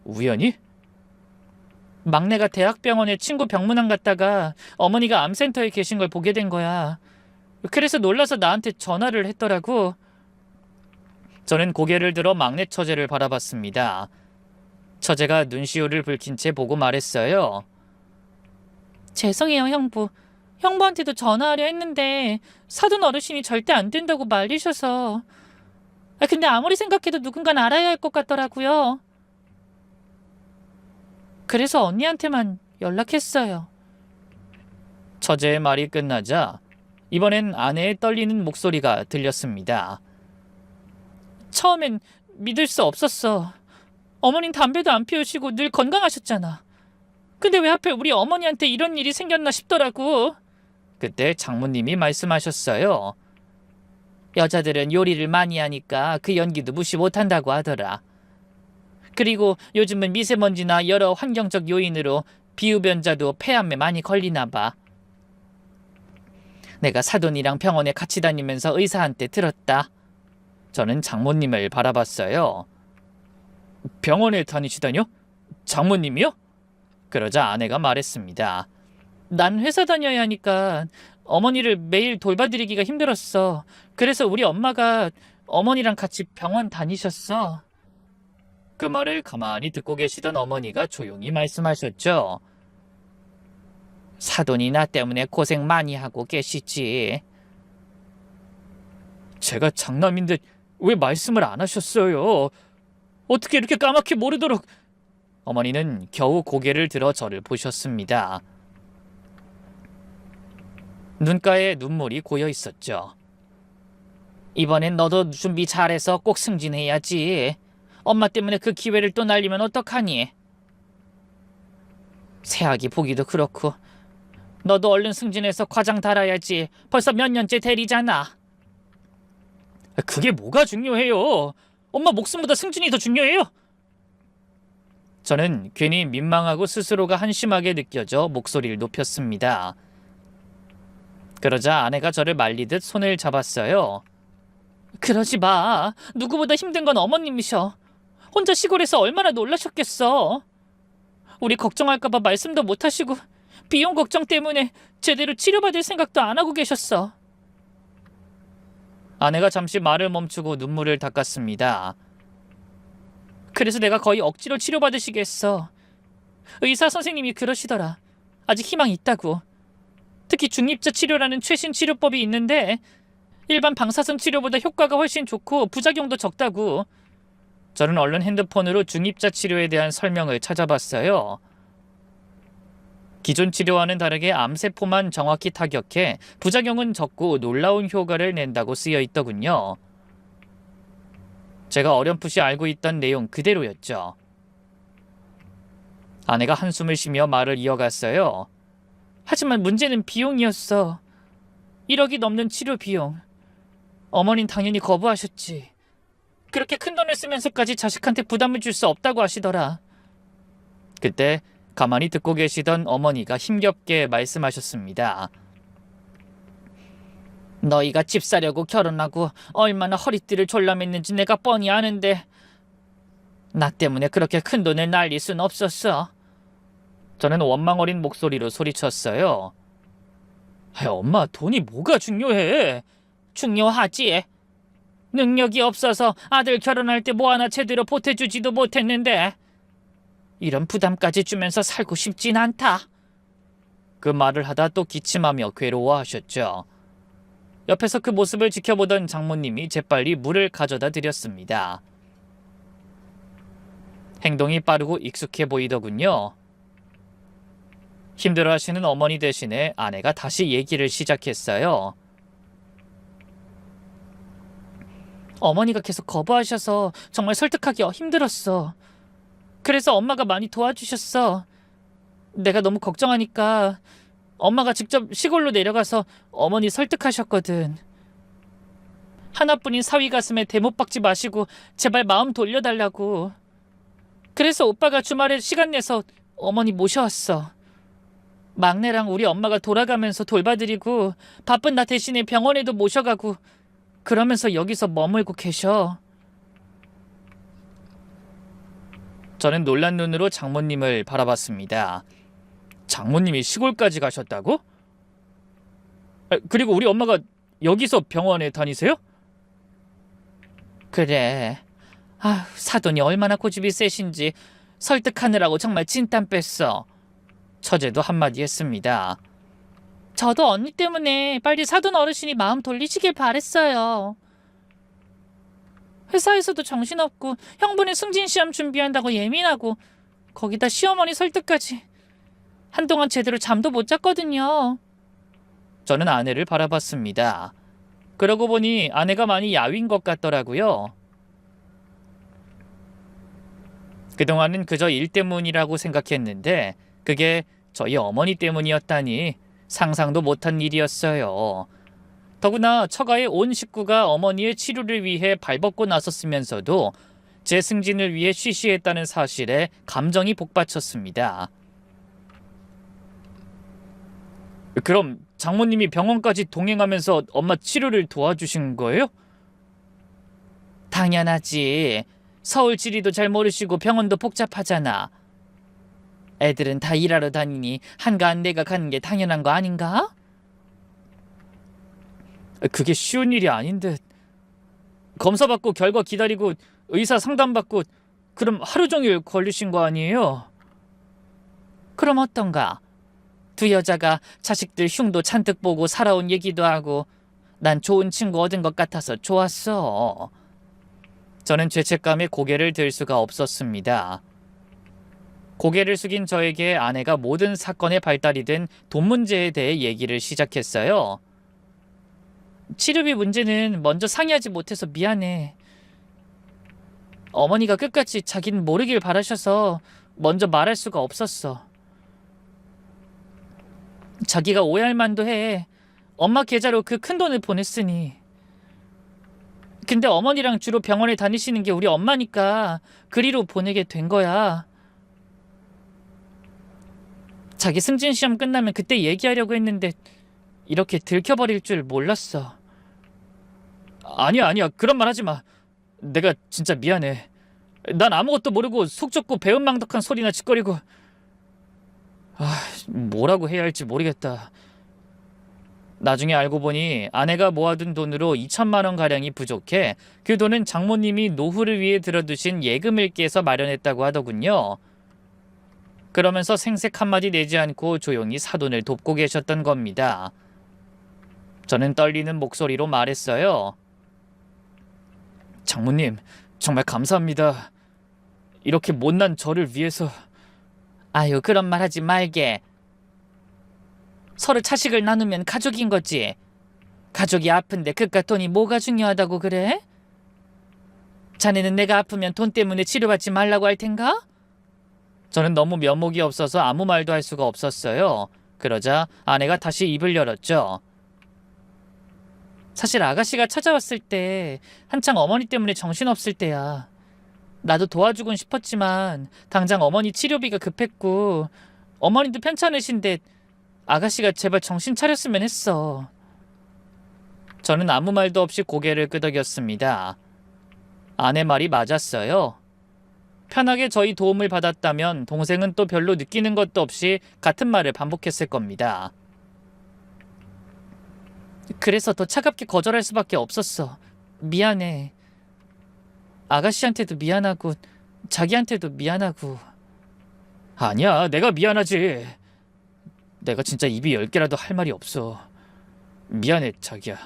우연히? 막내가 대학병원에 친구 병문안 갔다가 어머니가 암센터에 계신 걸 보게 된 거야. 그래서 놀라서 나한테 전화를 했더라고. 저는 고개를 들어 막내 처제를 바라봤습니다. 처제가 눈시울을 붉힌 채 보고 말했어요. 죄송해요 형부. 형부한테도 전화하려 했는데 사돈 어르신이 절대 안 된다고 말리셔서. 근데 아무리 생각해도 누군가는 알아야 할 것 같더라고요. 그래서 언니한테만 연락했어요. 처제의 말이 끝나자 이번엔 아내의 떨리는 목소리가 들렸습니다. 처음엔 믿을 수 없었어. 어머닌 담배도 안 피우시고 늘 건강하셨잖아. 근데 왜 하필 우리 어머니한테 이런 일이 생겼나 싶더라고. 그때 장모님이 말씀하셨어요. 여자들은 요리를 많이 하니까 그 연기도 무시 못한다고 하더라. 그리고 요즘은 미세먼지나 여러 환경적 요인으로 비흡연자도 폐암에 많이 걸리나 봐. 내가 사돈이랑 병원에 같이 다니면서 의사한테 들었다. 저는 장모님을 바라봤어요. 병원에 다니시다뇨? 장모님이요? 그러자 아내가 말했습니다. 난 회사 다녀야 하니까 어머니를 매일 돌봐드리기가 힘들었어. 그래서 우리 엄마가 어머니랑 같이 병원 다니셨어. 그 말을 가만히 듣고 계시던 어머니가 조용히 말씀하셨죠. 사돈이 나 때문에 고생 많이 하고 계시지. 제가 장남인데 왜 말씀을 안 하셨어요? 어떻게 이렇게 까맣게 모르도록... 어머니는 겨우 고개를 들어 저를 보셨습니다. 눈가에 눈물이 고여 있었죠. 이번엔 너도 준비 잘해서 꼭 승진해야지. 엄마 때문에 그 기회를 또 날리면 어떡하니? 새아기 보기도 그렇고 너도 얼른 승진해서 과장 달아야지. 벌써 몇 년째 대리잖아. 그게 뭐가 중요해요? 엄마 목숨보다 승진이 더 중요해요? 저는 괜히 민망하고 스스로가 한심하게 느껴져 목소리를 높였습니다. 그러자 아내가 저를 말리듯 손을 잡았어요. 그러지 마. 누구보다 힘든 건 어머님이셔. 혼자 시골에서 얼마나 놀라셨겠어. 우리 걱정할까봐 말씀도 못하시고 비용 걱정 때문에 제대로 치료받을 생각도 안 하고 계셨어. 아내가 잠시 말을 멈추고 눈물을 닦았습니다. 그래서 내가 거의 억지로 치료받으시게 했어. 의사 선생님이 그러시더라. 아직 희망이 있다고. 특히 중입자 치료라는 최신 치료법이 있는데 일반 방사선 치료보다 효과가 훨씬 좋고 부작용도 적다고. 저는 얼른 핸드폰으로 중입자 치료에 대한 설명을 찾아봤어요. 기존 치료와는 다르게 암세포만 정확히 타격해 부작용은 적고 놀라운 효과를 낸다고 쓰여 있더군요. 제가 어렴풋이 알고 있던 내용 그대로였죠. 아내가 한숨을 쉬며 말을 이어갔어요. 하지만 문제는 비용이었어. 1억이 넘는 치료 비용. 어머닌 당연히 거부하셨지. 그렇게 큰 돈을 쓰면서까지 자식한테 부담을 줄 수 없다고 하시더라. 그때 가만히 듣고 계시던 어머니가 힘겹게 말씀하셨습니다. 너희가 집 사려고 결혼하고 얼마나 허리띠를 졸라맸는지 내가 뻔히 아는데 나 때문에 그렇게 큰 돈을 날릴 순 없었어. 저는 원망 어린 목소리로 소리쳤어요. 엄마, 돈이 뭐가 중요해? 중요하지. 능력이 없어서 아들 결혼할 때 뭐 하나 제대로 보태주지도 못했는데 이런 부담까지 주면서 살고 싶진 않다. 그 말을 하다 또 기침하며 괴로워하셨죠. 옆에서 그 모습을 지켜보던 장모님이 재빨리 물을 가져다 드렸습니다. 행동이 빠르고 익숙해 보이더군요. 힘들어하시는 어머니 대신에 아내가 다시 얘기를 시작했어요. 어머니가 계속 거부하셔서 정말 설득하기 힘들었어. 그래서 엄마가 많이 도와주셨어. 내가 너무 걱정하니까 엄마가 직접 시골로 내려가서 어머니 설득하셨거든. 하나뿐인 사위 가슴에 대못 박지 마시고 제발 마음 돌려달라고. 그래서 오빠가 주말에 시간 내서 어머니 모셔왔어. 막내랑 우리 엄마가 돌아가면서 돌봐드리고 바쁜 나 대신에 병원에도 모셔가고 그러면서 여기서 머물고 계셔. 저는 놀란 눈으로 장모님을 바라봤습니다. 장모님이 시골까지 가셨다고? 그리고 우리 엄마가 여기서 병원에 다니세요? 그래. 사돈이 얼마나 고집이 세신지 설득하느라고 정말 진땀 뺐어. 처제도 한마디 했습니다. 저도 언니 때문에 빨리 사돈 어르신이 마음 돌리시길 바랬어요. 회사에서도 정신없고 형부는 승진 시험 준비한다고 예민하고 거기다 시어머니 설득까지. 한동안 제대로 잠도 못 잤거든요. 저는 아내를 바라봤습니다. 그러고 보니 아내가 많이 야윈 것 같더라고요. 그동안은 그저 일 때문이라고 생각했는데 그게 저희 어머니 때문이었다니 상상도 못한 일이었어요. 더구나 처가의 온 식구가 어머니의 치료를 위해 발벗고 나섰으면서도 제 승진을 위해 쉬쉬했다는 사실에 감정이 복받쳤습니다. 그럼 장모님이 병원까지 동행하면서 엄마 치료를 도와주신 거예요? 당연하지. 서울 지리도 잘 모르시고 병원도 복잡하잖아. 애들은 다 일하러 다니니 한가한 내가 가는 게 당연한 거 아닌가? 그게 쉬운 일이 아닌데. 검사받고 결과 기다리고 의사 상담받고 그럼 하루 종일 걸리신 거 아니에요? 그럼 어떤가? 두 여자가 자식들 흉도 잔뜩 보고 살아온 얘기도 하고 난 좋은 친구 얻은 것 같아서 좋았어. 저는 죄책감에 고개를 들 수가 없었습니다. 고개를 숙인 저에게 아내가 모든 사건의 발달이 된 돈 문제에 대해 얘기를 시작했어요. 치료비 문제는 먼저 상의하지 못해서 미안해. 어머니가 끝까지 자기는 모르길 바라셔서 먼저 말할 수가 없었어. 자기가 오해할 만도 해. 엄마 계좌로 그 큰 돈을 보냈으니. 근데 어머니랑 주로 병원에 다니시는 게 우리 엄마니까 그리로 보내게 된 거야. 자기 승진 시험 끝나면 그때 얘기하려고 했는데 이렇게 들켜버릴 줄 몰랐어. 아니야. 그런 말 하지 마. 내가 진짜 미안해. 난 아무것도 모르고 속 좁고 배은망덕한 소리나 짓거리고. 뭐라고 해야 할지 모르겠다. 나중에 알고 보니 아내가 모아둔 돈으로 2천만 원 가량이 부족해 그 돈은 장모님이 노후를 위해 들어두신 예금을 깨서 마련했다고 하더군요. 그러면서 생색 한마디 내지 않고 조용히 사돈을 돕고 계셨던 겁니다. 저는 떨리는 목소리로 말했어요. 장모님, 정말 감사합니다. 이렇게 못난 저를 위해서. 아유, 그런 말 하지 말게. 서로 차식을 나누면 가족인 거지. 가족이 아픈데 그깟 돈이 뭐가 중요하다고 그래? 자네는 내가 아프면 돈 때문에 치료받지 말라고 할 텐가? 저는 너무 면목이 없어서 아무 말도 할 수가 없었어요. 그러자 아내가 다시 입을 열었죠. 사실 아가씨가 찾아왔을 때 한창 어머니 때문에 정신없을 때야. 나도 도와주곤 싶었지만 당장 어머니 치료비가 급했고 어머니도 편찮으신데 아가씨가 제발 정신 차렸으면 했어. 저는 아무 말도 없이 고개를 끄덕였습니다. 아내 말이 맞았어요. 편하게 저희 도움을 받았다면 동생은 또 별로 느끼는 것도 없이 같은 말을 반복했을 겁니다. 그래서 더 차갑게 거절할 수밖에 없었어. 미안해. 아가씨한테도 미안하고 자기한테도 미안하고. 아니야, 내가 미안하지. 내가 진짜 입이 10개라도 할 말이 없어. 미안해, 자기야.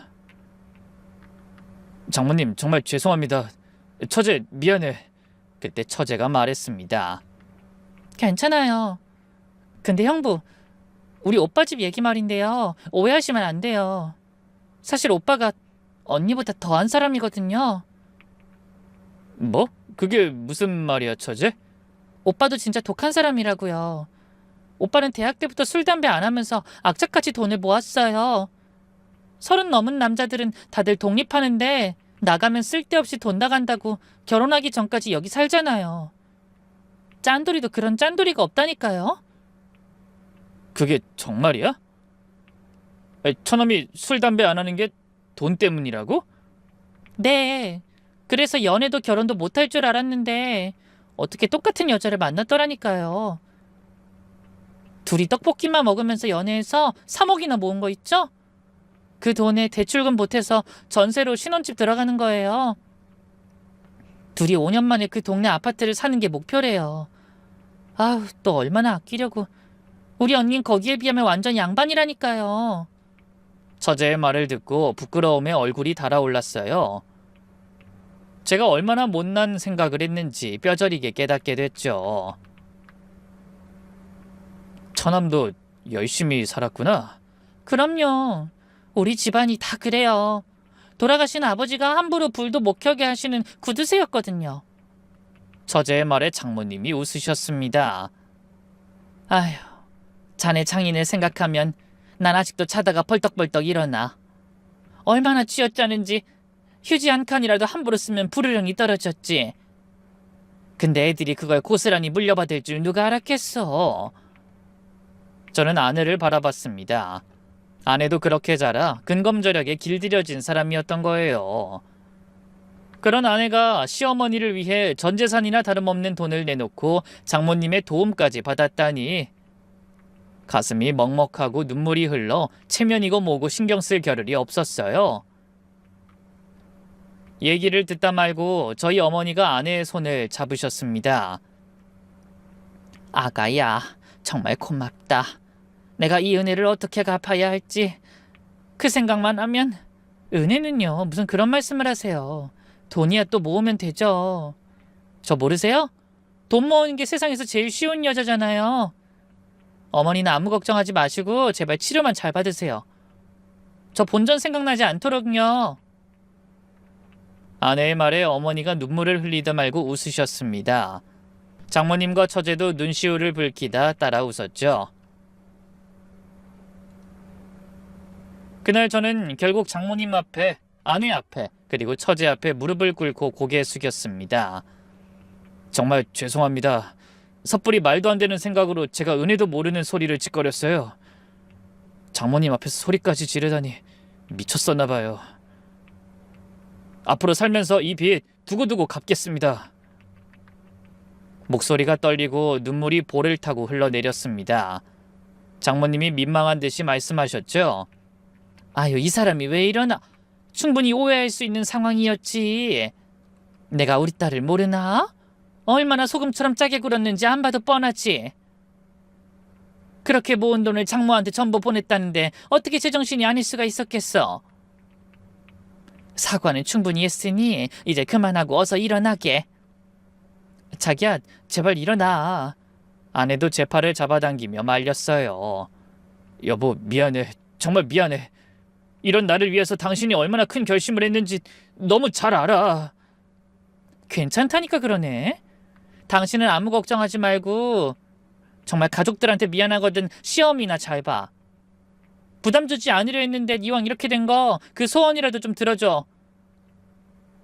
장모님, 정말 죄송합니다. 처제, 미안해. 그때 처제가 말했습니다. 괜찮아요. 근데 형부, 우리 오빠 집 얘기 말인데요. 오해하시면 안 돼요. 사실 오빠가 언니보다 더한 사람이거든요. 뭐? 그게 무슨 말이야, 처제? 오빠도 진짜 독한 사람이라고요. 오빠는 대학 때부터 술, 담배 안 하면서 악착같이 돈을 모았어요. 30 넘은 남자들은 다들 독립하는데 나가면 쓸데없이 돈 나간다고 결혼하기 전까지 여기 살잖아요. 짠돌이도 그런 짠돌이가 없다니까요. 그게 정말이야? 처남이 술, 담배 안 하는 게 돈 때문이라고? 네. 그래서 연애도 결혼도 못할 줄 알았는데 어떻게 똑같은 여자를 만났더라니까요. 둘이 떡볶이만 먹으면서 연애해서 3억이나 모은 거 있죠? 그 돈에 대출금 보태서 전세로 신혼집 들어가는 거예요. 둘이 5년 만에 그 동네 아파트를 사는 게 목표래요. 아우, 또 얼마나 아끼려고. 우리 언닌 거기에 비하면 완전 양반이라니까요. 처제의 말을 듣고 부끄러움에 얼굴이 달아올랐어요. 제가 얼마나 못난 생각을 했는지 뼈저리게 깨닫게 됐죠. 처남도 열심히 살았구나. 그럼요. 우리 집안이 다 그래요. 돌아가신 아버지가 함부로 불도 못 켜게 하시는 구두쇠였거든요. 처제의 말에 장모님이 웃으셨습니다. 아휴, 자네 장인을 생각하면 난 아직도 자다가 벌떡벌떡 일어나. 얼마나 쥐어짜는지 휴지 한 칸이라도 함부로 쓰면 불호령이 떨어졌지. 근데 애들이 그걸 고스란히 물려받을 줄 누가 알았겠어. 저는 아내를 바라봤습니다. 아내도 그렇게 자라 근검절약에 길들여진 사람이었던 거예요. 그런 아내가 시어머니를 위해 전 재산이나 다름없는 돈을 내놓고 장모님의 도움까지 받았다니 가슴이 먹먹하고 눈물이 흘러 체면이고 뭐고 신경 쓸 겨를이 없었어요. 얘기를 듣다 말고 저희 어머니가 아내의 손을 잡으셨습니다. 아가야, 정말 고맙다. 내가 이 은혜를 어떻게 갚아야 할지 그 생각만 하면. 은혜는요, 무슨 그런 말씀을 하세요. 돈이야 또 모으면 되죠. 저 모르세요? 돈 모으는 게 세상에서 제일 쉬운 여자잖아요. 어머니는 아무 걱정하지 마시고 제발 치료만 잘 받으세요. 저 본전 생각나지 않도록요. 아내의 말에 어머니가 눈물을 흘리다 말고 웃으셨습니다. 장모님과 처제도 눈시울을 붉히다 따라 웃었죠. 그날 저는 결국 장모님 앞에, 아내 앞에, 그리고 처제 앞에 무릎을 꿇고 고개 숙였습니다. 정말 죄송합니다. 섣불리 말도 안 되는 생각으로 제가 은혜도 모르는 소리를 짓거렸어요. 장모님 앞에서 소리까지 지르다니 미쳤었나 봐요. 앞으로 살면서 이 빚 두고두고 갚겠습니다. 목소리가 떨리고 눈물이 볼을 타고 흘러내렸습니다. 장모님이 민망한 듯이 말씀하셨죠. 아유, 이 사람이 왜 이러나. 충분히 오해할 수 있는 상황이었지. 내가 우리 딸을 모르나? 얼마나 소금처럼 짜게 굴었는지 안 봐도 뻔하지. 그렇게 모은 돈을 장모한테 전부 보냈다는데 어떻게 제정신이 아닐 수가 있었겠어. 사과는 충분히 했으니 이제 그만하고 어서 일어나게. 자기야, 제발 일어나. 아내도 제 팔을 잡아당기며 말렸어요. 여보, 미안해. 정말 미안해. 이런 나를 위해서 당신이 얼마나 큰 결심을 했는지 너무 잘 알아. 괜찮다니까 그러네. 당신은 아무 걱정하지 말고 정말 가족들한테 미안하거든 시험이나 잘 봐. 부담 주지 않으려 했는데 이왕 이렇게 된 거 그 소원이라도 좀 들어줘.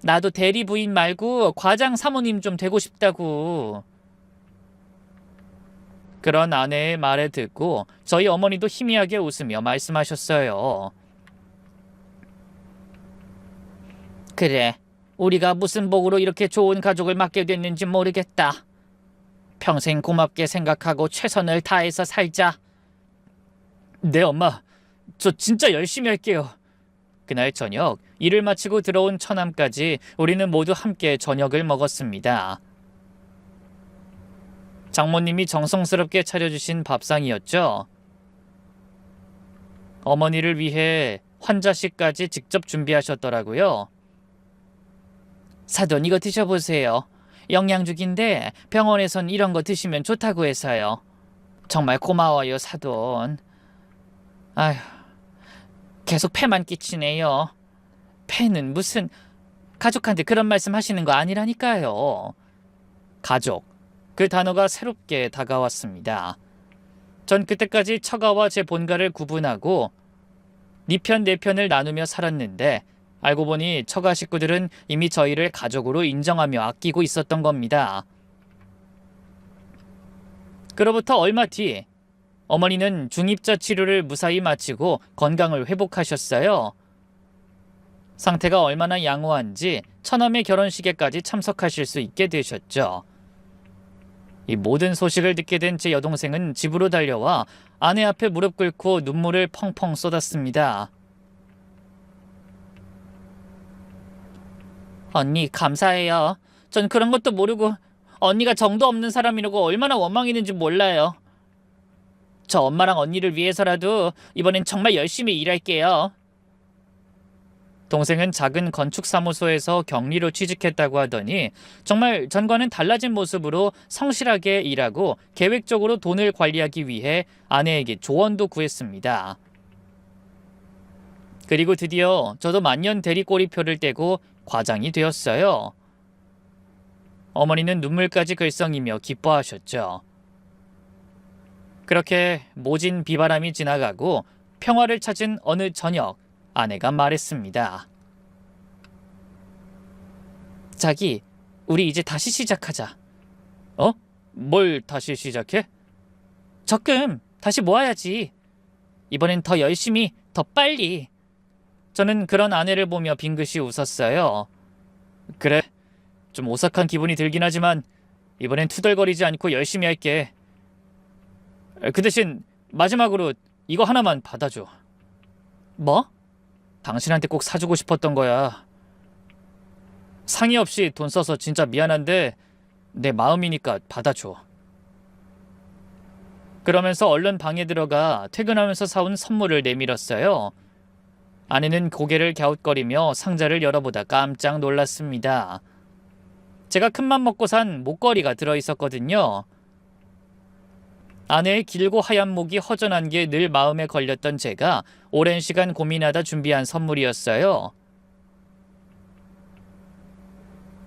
나도 대리 부인 말고 과장 사모님 좀 되고 싶다고. 그런 아내의 말을 듣고 저희 어머니도 희미하게 웃으며 말씀하셨어요. 그래, 우리가 무슨 복으로 이렇게 좋은 가족을 맡게 됐는지 모르겠다. 평생 고맙게 생각하고 최선을 다해서 살자. 네, 엄마. 저 진짜 열심히 할게요. 그날 저녁, 일을 마치고 들어온 처남까지 우리는 모두 함께 저녁을 먹었습니다. 장모님이 정성스럽게 차려주신 밥상이었죠. 어머니를 위해 환자식까지 직접 준비하셨더라고요. 사돈, 이거 드셔보세요. 영양죽인데 병원에선 이런 거 드시면 좋다고 해서요. 정말 고마워요, 사돈. 아휴, 계속 폐만 끼치네요. 폐는 무슨, 가족한테 그런 말씀 하시는 거 아니라니까요. 가족, 그 단어가 새롭게 다가왔습니다. 전 그때까지 처가와 제 본가를 구분하고 네 편 내 편을 나누며 살았는데 알고 보니 처가 식구들은 이미 저희를 가족으로 인정하며 아끼고 있었던 겁니다. 그로부터 얼마 뒤 어머니는 중입자 치료를 무사히 마치고 건강을 회복하셨어요. 상태가 얼마나 양호한지 처남의 결혼식에까지 참석하실 수 있게 되셨죠. 이 모든 소식을 듣게 된 제 여동생은 집으로 달려와 아내 앞에 무릎 꿇고 눈물을 펑펑 쏟았습니다. 언니, 감사해요. 전 그런 것도 모르고 언니가 정도 없는 사람이라고 얼마나 원망했는지 몰라요. 저 엄마랑 언니를 위해서라도 이번엔 정말 열심히 일할게요. 동생은 작은 건축사무소에서 경리로 취직했다고 하더니 정말 전과는 달라진 모습으로 성실하게 일하고 계획적으로 돈을 관리하기 위해 아내에게 조언도 구했습니다. 그리고 드디어 저도 만년 대리꼬리표를 떼고 과장이 되었어요. 어머니는 눈물까지 글썽이며 기뻐하셨죠. 그렇게 모진 비바람이 지나가고 평화를 찾은 어느 저녁, 아내가 말했습니다. 자기, 우리 이제 다시 시작하자. 어? 뭘 다시 시작해? 적금 다시 모아야지. 이번엔 더 열심히, 더 빨리. 저는 그런 아내를 보며 빙긋이 웃었어요. 그래, 좀 오싹한 기분이 들긴 하지만 이번엔 투덜거리지 않고 열심히 할게. 그 대신 마지막으로 이거 하나만 받아줘. 뭐? 당신한테 꼭 사주고 싶었던 거야. 상의 없이 돈 써서 진짜 미안한데 내 마음이니까 받아줘. 그러면서 얼른 방에 들어가 퇴근하면서 사온 선물을 내밀었어요. 아내는 고개를 갸웃거리며 상자를 열어보다 깜짝 놀랐습니다. 제가 큰맘 먹고 산 목걸이가 들어있었거든요. 아내의 길고 하얀 목이 허전한 게 늘 마음에 걸렸던 제가 오랜 시간 고민하다 준비한 선물이었어요.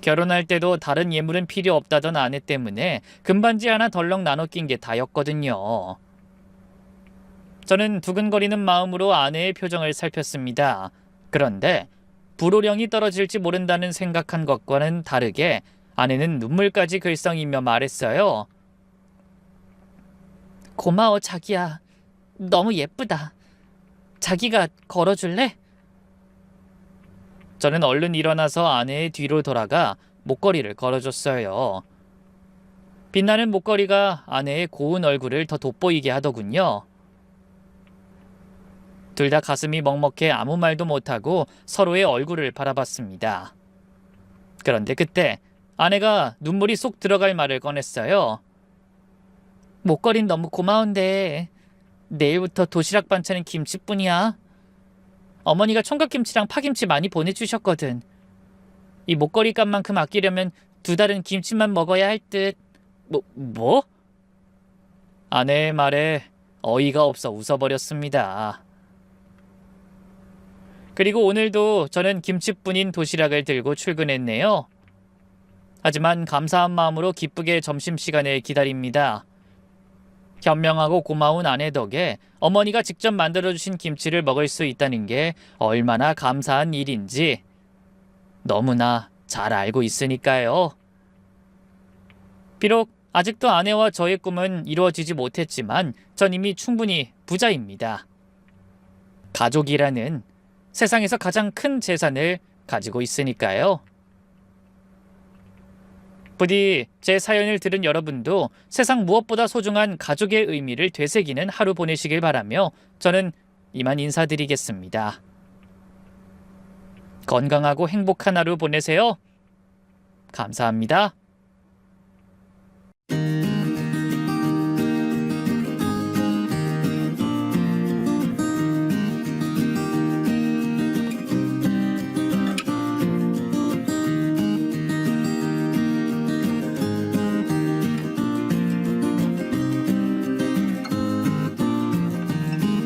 결혼할 때도 다른 예물은 필요 없다던 아내 때문에 금반지 하나 덜렁 나눠 낀 게 다였거든요. 저는 두근거리는 마음으로 아내의 표정을 살폈습니다. 그런데 불호령이 떨어질지 모른다는 생각한 것과는 다르게 아내는 눈물까지 글썽이며 말했어요. 고마워, 자기야. 너무 예쁘다. 자기가 걸어줄래? 저는 얼른 일어나서 아내의 뒤로 돌아가 목걸이를 걸어줬어요. 빛나는 목걸이가 아내의 고운 얼굴을 더 돋보이게 하더군요. 둘 다 가슴이 먹먹해 아무 말도 못하고 서로의 얼굴을 바라봤습니다. 그런데 그때 아내가 눈물이 쏙 들어갈 말을 꺼냈어요. 목걸이는 너무 고마운데 내일부터 도시락 반찬은 김치뿐이야. 어머니가 총각김치랑 파김치 많이 보내주셨거든. 이 목걸이 값만큼 아끼려면 2달은 김치만 먹어야 할 듯. 뭐? 아내의 말에 어이가 없어 웃어버렸습니다. 그리고 오늘도 저는 김치뿐인 도시락을 들고 출근했네요. 하지만 감사한 마음으로 기쁘게 점심시간을 기다립니다. 현명하고 고마운 아내 덕에 어머니가 직접 만들어주신 김치를 먹을 수 있다는 게 얼마나 감사한 일인지 너무나 잘 알고 있으니까요. 비록 아직도 아내와 저의 꿈은 이루어지지 못했지만 전 이미 충분히 부자입니다. 가족이라는 세상에서 가장 큰 재산을 가지고 있으니까요. 부디 제 사연을 들은 여러분도 세상 무엇보다 소중한 가족의 의미를 되새기는 하루 보내시길 바라며 저는 이만 인사드리겠습니다. 건강하고 행복한 하루 보내세요. 감사합니다.